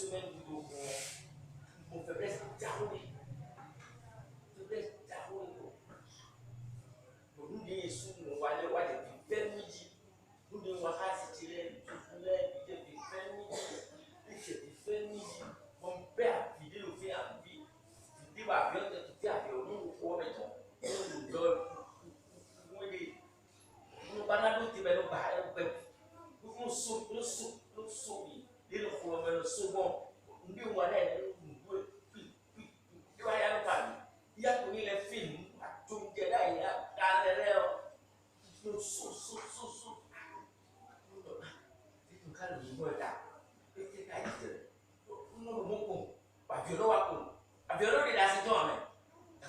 semaine mon faiblesse d'arrêter. Faiblesse d'arrêter. Pour nous dire sous nous aller voir des faire midi. Nous devons voir si tu es tu faire midi. Mon père vidé le fait à vie. Tu vas bien te faire avion nous au mettons. Nous donne nous banano ti belo ba nous sommes et le problème le second nous voilà tu vas y aller pas il y a connu les films tout que là il y a carré nous nous quand le niveau là et c'est quand il nous mon pas violon à violon il a c'est toi mais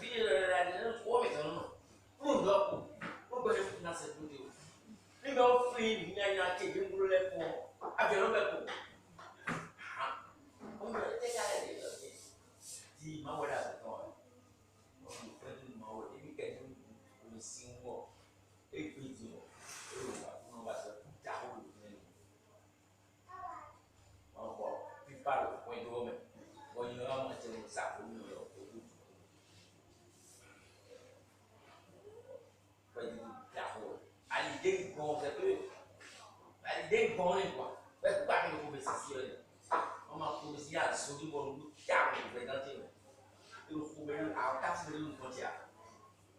puis le trop mais non pour nous dans cette vidéo ni bɛ fili ni ɲa ɲa kɛ den bolo lɛ kɔ a bɛ yɔrɔ bɛ ko o mɛ e ka yɛrɛ de lajɛ di ma wɛrɛ a bɛ tɔn o fɛn ni ma wɛrɛ i bi kɛ ni o bɛ sin wɔ e bi di o e y'o wa ko n'o b'a sɔrɔ jago de bɛ ne ma bɔ pipa lo o ye dɔgɔ mɛ o ɲinɛ ka ma cɛ o sa o ɲinɛ o ko o bɛ di jago ali den bom c'est que ali den bom né quoi vai para que eu comecei assim uma coisa sobre o carro vai dar tempo eu fui a casa dele no ponte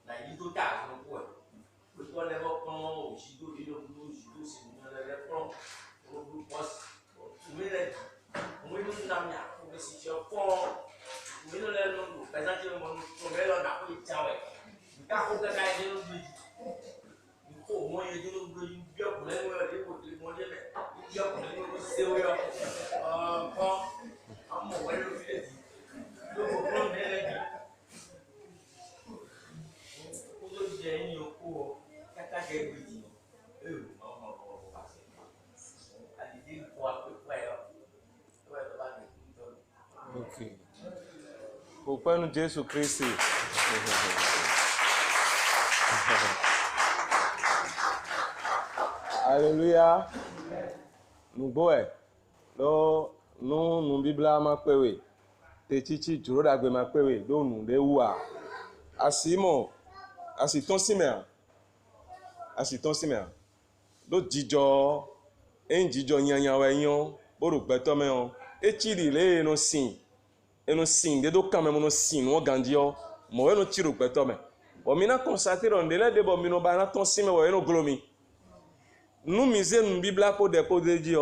na ilha do carro no pô eu tô levando com o gido se não levar com o posto o menino na minha comecei tinha com o menino levando no presente no melhor na coisa tchau o carro da casa dele no oh, moi, je dis bien pour les mots, les mots, bien pour les mots, c'est vrai. Quand mon ouais, le filet, le problème est là. Pour le génie au cours, qu'à j'ai dit, on va passer. Allez, dire quoi, Ok. Pourquoi nous Jésus Christ? Alléluia. Nous bois. Lo nous Bible ma pewe. Te chichi juro dagbe ma pewe do nu de wa. Asimo. Asiton simea. Do jijo jijo nyanya wa yan boru gbeto me on. E chiri le no sin. Eno sin de do kan me no sin wo gandi o. Mo we no chiro gbeto me. O mi na consacrer on de le de bo mi no ba na ton sime wo eno glomi. Nous misons une Bible pour déposer Dieu.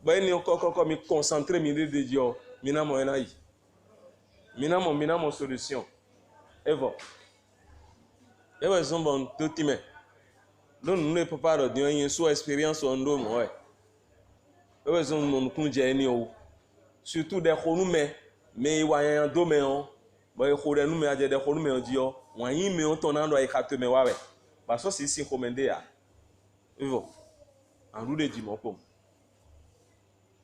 Ben ni encore me concentrer mi de Dieu. Mina mo enayi. Mina mo solution. Evo. Evo zombo to time. Don nous ne peut pas de Dieu une sous expérience on do mo e. Evo zombo nous kunje eni o. Surtout des khonu me wa yan do me on. Ba e khore nu me aje de khonu me on Dieu. Wa yin me on tonando e khato me wa we. Ba so si recommander ya. Evo. En roue de dimopom.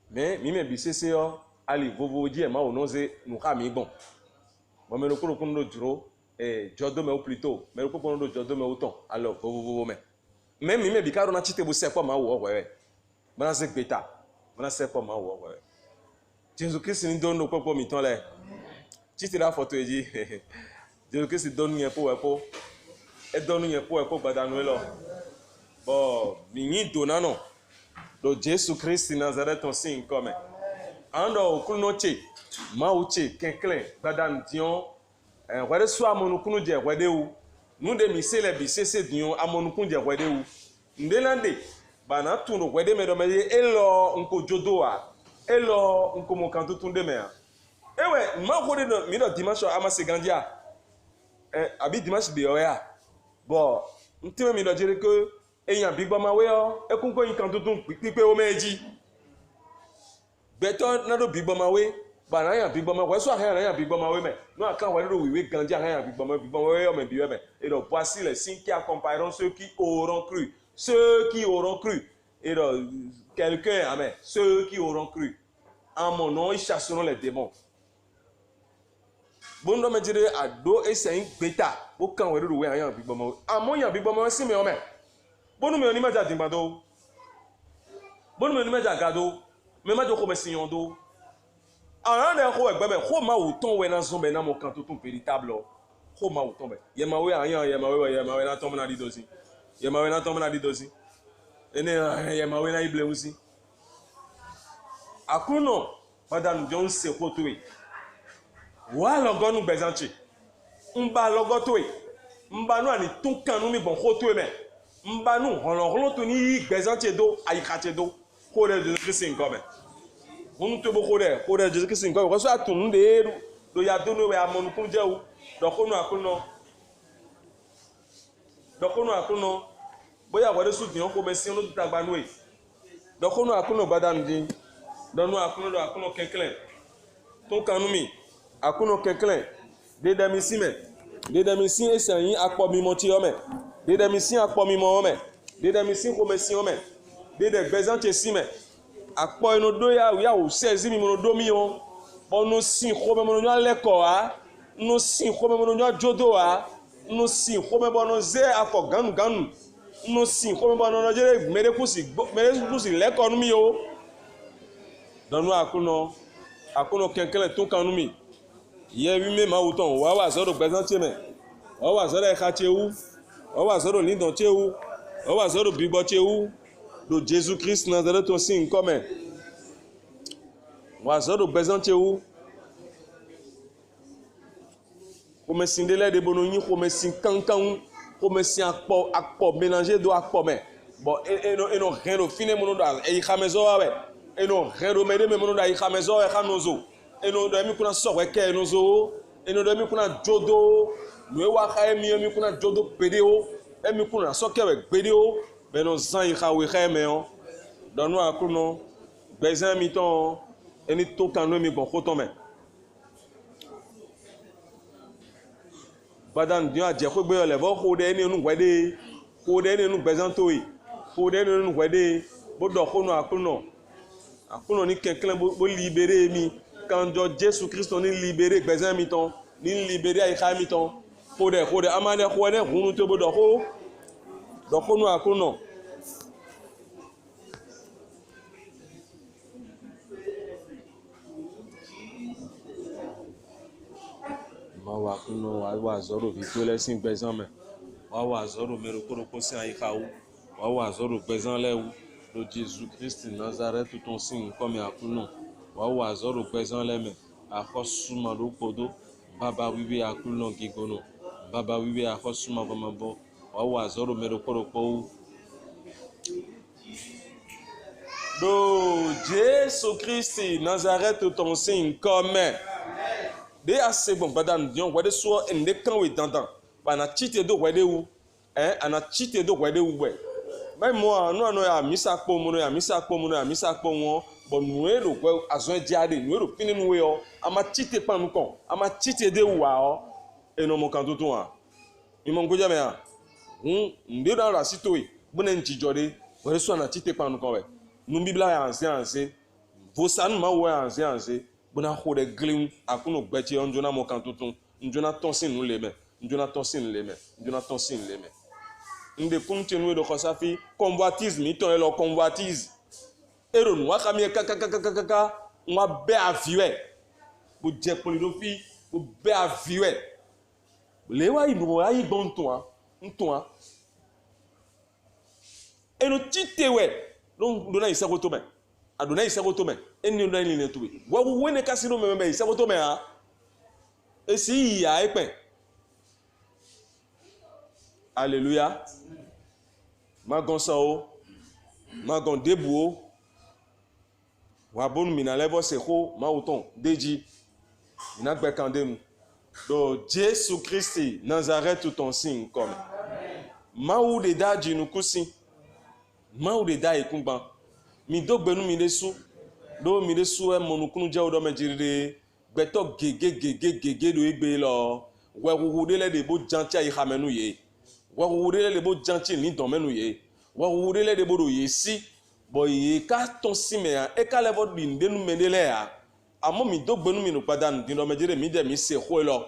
Mais mi me bisese yo ali vovo di e ma onoze nu ka mi bon. Bon me lo ko no duro jodo me o plutôt me lo ko no jodo me autant alors vovo me. Même mi me bi ka ro na chite bu se po ma wo we. Bana se gbeta. Bana se po ma wo we. Jésus Christ ni don no popo mi ton le. Chite la photo e di. Jésus Christ don ni e po. E don ni e po gbada nu e lo. Bon, mini donano do Jésus Christ Nazareth on sin comme ando kunoche mauche kenklen badan dion wede so amonukunu je wede wu nu de misele bisese dion amonukun je wede wu ndelande bana tunu wede me do me elo nko jodoa elo nko mo kan tutun de me ewe ma ko de mi do dimanche amase gandia abi dimanche de oya bon ntime mi do jere ko eyan bigbo ma we o ekun ko yin kan tutun pipe o meji beto na do bigbo ma we ba na yan bigbo ma we so ahan yan bigbo ma we me no akan wa do wiwe gandi ahan yan bigbo ma we o me bi we me et donc voici les signes qui accompagneront ceux qui auront cru et donc quelqu'un amen ceux qui auront cru en mon nom ils chasseront les démons bondo me dire ado esein gbeta bo kan wa do we ahan bigbo ma we amon yan bigbo ma si me o me bonu me oni maja dingbado bonu me oni maja gado me majo ko me sinyon do Alors on est quoi ben ma autant ouais dans son ben dans mon canton tout véritable ko ma autant ben y ma ouais rien y ma ouais na tombe na di dosi y ma ouais na tombe na di dosi ene y ma ouais na ible aussi akuno madame John se kotoe wa logo nu bezanchi mba logo toe mba nu ani tun kanu mi bon kotoe me mba nu hololo to ni bezanchi do ayikate do ko de Jésus Christ ngome onu to bo ko de Jésus Christ ngome ko so atun de do ya do no we amonu kun je o dokonu akuno bóyá wọlé sùn yàn kó bẹ sí ọlọ́dún tàgbà nù ẹ̀ dọ́kọ́nù àkúnà gbádàmìdì dọ́nù àkúnà kẹ́kẹ́lẹ̀ tó kanú mi àkúnà kẹ́kẹ́lẹ̀ dédémísí ẹsẹ̀ yín akpọ̀mímọ̀ tí ọmẹ dédémísí akpọ̀mímọ̀ ọmẹ dédémísí kòmẹsí ọmẹ dédé gbẹ̀zántsẹ̀ sí mẹ akpọ̀ inú dó yà wò sẹ́ẹ̀sì mi mọ̀nà dó mi yàn ọ̀nù sí kòmẹmọ̀nà yàn lẹ́kọ̀ọ́ wa nù sí kòmẹmọ̀nà yàn jódó wa nù sí kòmẹmọ̀nà zẹ́ afọ gánugánù nù sí kòmẹmọ̀nà jẹ́rẹ́ mẹ́rẹ́kùsì lẹ́kọ̀ọ́ nù mi yó dọ́nù àkúnà kẹ́kẹ́lẹ̀ tó kanú mi yẹ wí mẹ́ máa wù tán wà wà sọ́dọ̀ gbẹ̀zántsẹ̀ mẹ́ wà wà sọ́dọ̀ ẹ̀ka tsẹ̀ wù wà wà sọ́dọ̀ lídàn tsẹ̀ wù wà wà sọ́dọ̀ bíbọ̀ tsẹ̀ wù do Jésus Christ Nazareth tó sí nǹkan mẹ́ wà sọ́dọ̀ gbẹ̀zántsẹ̀ wù kòmẹ̀sìn délẹ̀ de bono yín kòmẹ̀sìn kankan kòmẹ̀sìn akpọ̀ mélanger do akpọ̀ mẹ́ bon eno rien do fine mono do eyi xamezɔ wa wɛ eno rien do mɛde mɛ mono do eyi xamezɔ wɛ xanozo eno do emi kuna sɔgɔ kɛ enozo eno do emi kuna jodo nue wa xa emi kuna jodo pede o emi kuna sɔkɛ wɛ gbede o bɛnɔ zan yi xa we xa mɛ o dɔnu akuno gbɛzɛn mi tɔn eni to kanu mi gbɔn xotɔn mɛ. Badan diɔ adze ko gbe yɔlɛ bɔ ko de eni nu wɛ de ko de eni nu gbɛzɛn to yi ko de eni nu wɛ de bo dɔ ko nu akuno ni kɛnkɛn bo libere mi kanjɔ Jésus Christ ni libere gbɛzɛn mi tɔn ni libere ayixa mi tɔn ko de ama de ko de hunu to bo dɔ ko nu akuno. Ma wa kuno wa zoro vitole sin gbezan me wa zoro mero koroko sin ayika wu wa zoro gbezan le wu do Jésus Christ Nazareth ton sin comme akuno wa zoro gbezan le me akosuma do podo baba wiwe akuno gigono baba wiwe akosuma vamabo wa zoro mero koroko wu do Jésus Christ Nazareth ton sin comme de assez bon badam dion wede so ende kan we dandan ba na chite do wede wu ana chite do wede wu we mai mo anu ya misa po mu no ya misa po won bo nuero we azon diade nuero pini nu we o ama chite pan nu kon ama chite de wa o eno mo kan tutun wa mi mo ngoja me ha nde da ra sito we bune njijode wede so na chite pan nu kon we nu biblia ya anse vosan ma wo anse buna khode glim akuno gbeche onjona mo kan tutun njona tonsin nu leme nde kunche nu do khosafi convoitisme iton elo convoitise ero nu akami kaka nwa be aviwe bo je polidofi bo be aviwe le wa ibo ayi gbon eno titewe don na isagoto me adonai isagoto me eni ndo ni netuwe wa wene kasino me isagoto me ha esi ya epe Alléluia. Magon sao, magon debuo, wabon mina levo seko, ma auton, deji, mina bekandem. Do Jésus Christ, Nazareth ton signe comme. Ma ou de da jinukusi, ma ou de da ikumban. Mi do gbenu mi desu, do mi desu e monukunu je odo mejiride, beto gege do igbe lo, wewu de le de bo jantia ihamenu ye. Wa wurele le bo janti ni don menu ye wa wurele de bodo ye si bo ye ka ton si me e ka le bo din de nu medele ya amo mi do gbenu mi no padan din do mejere mi de mi se ho lo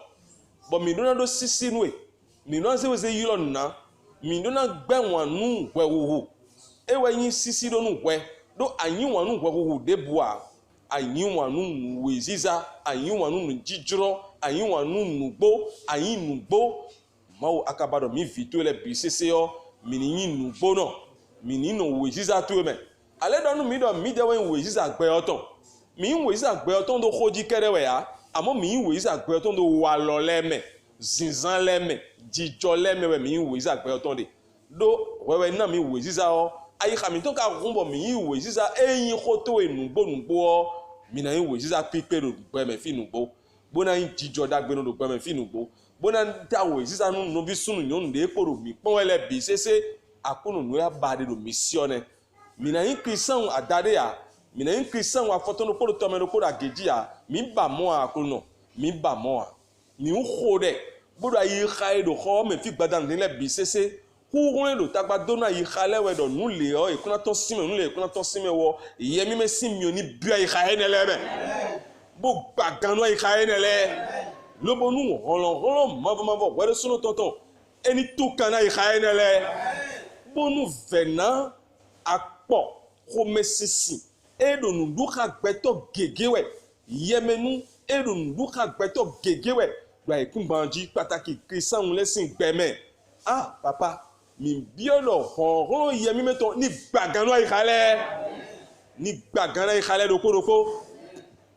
bo mi do na do sisi nu e mi no se we se yilo na mi do na gbe wan nu wewu e we yin sisi do nu we do anyi wan nu wewu de bua anyi wanu weziza anyi wanu jijro anyi wanu nugbo anyi nugbo mawo akabado mi vito le bisese yo mini nugbo no mini no weziza tu me ale donu mi do mi de wen weziza gbe oton mi weziza gbe oton do khoji kere we ya amo mi weziza gbe oton do wa lo leme zinzan leme jijo leme we mi weziza gbe oton de do wewe na mi weziza o ayi khami to ka rumbo mi weziza eyin khoto enugbo nugbo mina yin weziza pipe do gbe me fi nugbo bona yin jijo dagbe no do gbe me fi nugbo bona ta weziza nu no bi sunu nyon de ekoro mi pon ele bi sese akunu no ya bade do missione mina yin krisan adade ya mina yin krisan wa foto no poro to me no poro ageji ya mi ba mo akunu mi ba mo a mi un khode bodo ayi khae do kho me fi gbadan de le bi sese kugun lo tagba dona yi khale we do nu le o ikuna to sime nu le ikuna to sime wo iye mi me simi oni bia yi khae ne le be bo gbagan no yi khae ne le lobo nu holon mavo were sunu tonton eni to kana yi khae ne le bo nu vena apo ko mesisi e do nu duka gbeto gegewe yemenu e do nu duka gbeto gegewe gba ikun banji pataki krisan lesin gbeme ah papa mi biolo honro yemi meto ni gbagano ay khale ni gbagano ay khale doko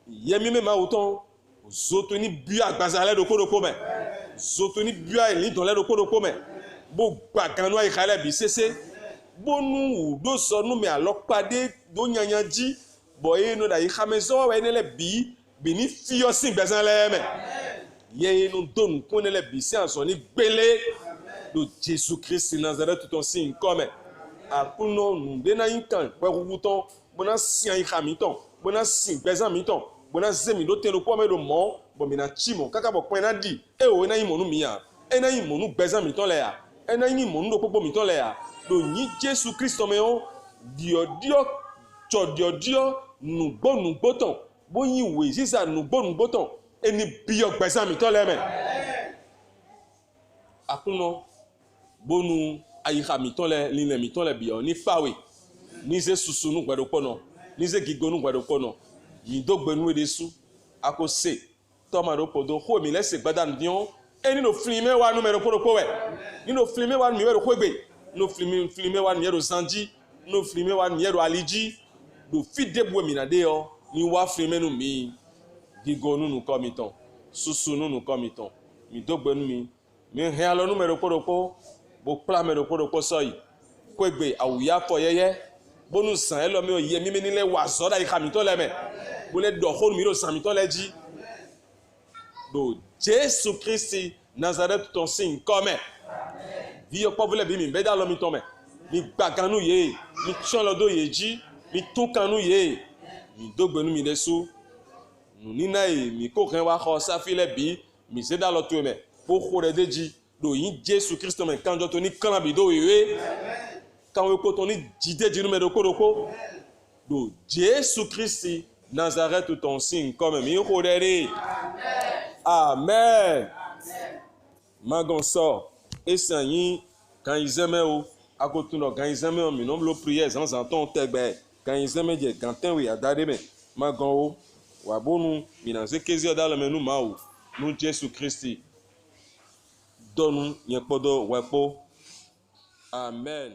yemi me mauton zoto ni bia agbazale doko me zoto ni bia ni don le doko me bo gbagano ay khale bi sese bonu do sonu me alopade do nyanyanji boye no da yi khamezo we ne le bi ni fiyo sin gbazale me ye no don ko ne le bi si anso ni gbele do Jésus-Christ Nazareth tout aussi comme akuno ndena yinkan peruton bona sian yikamiton bona sin bezan miton bona zemi do telo ko me do mo bo mina chimo kaka bo pena di e o na yimonu miya e na yimonu bezan miton le ya e na yimonu do popo miton le ya do yin Jésus-Christ me o dio nugbo ton bo yin we sisa nugbo ton eni biyo bezan miton le me akuno bonu ayika miton le linle miton le bio ni fawe ni ze susunu gbedo pono ni ze gigonu gbedo pono mi dogbenu edesu akose tomado podo ho mi lese gbadan dion eni no filme wa numero podo powe ni no filme wa mi wero kwegbe no filme wa mi wero sanji no filme wa mi wero aliji do fidebwe mi na de o ni wa filme nu mi gigonu nu komiton susunu nu komiton mi dogbenu mi hen alo numero podo po bo plame do podo soyi kwegbe awuya fo yeye bonu san elo mi o ye mi ni le wa zo da ikami to le me bo le do khon mi ro san mi to le ji do Jésus Christ Nazareth ton signe comme vi o povule bi mi be da lo mi to me mi gbaganu ye mi chon lo do ye ji mi tun kanu ye mi dogbenu mi desu nu ni na e mi ko ken wa kho sa fi le bi mi se da lo to me po khore deji do yin Jésus Christ men kan joto ni kan bi do yewe kan we ko to ni jide di numero koroko do Jésus Christ Nazareth ton signe comme mi khorere amen magon so esanyin kan izeme o akotun lo kan izeme o mi no lo prière sans ton tegbe kan izeme je ganten we adade me magon o wa bonu mi na se kezi odalo menu ma o no Jésus Christ donu yen podo wepo amen.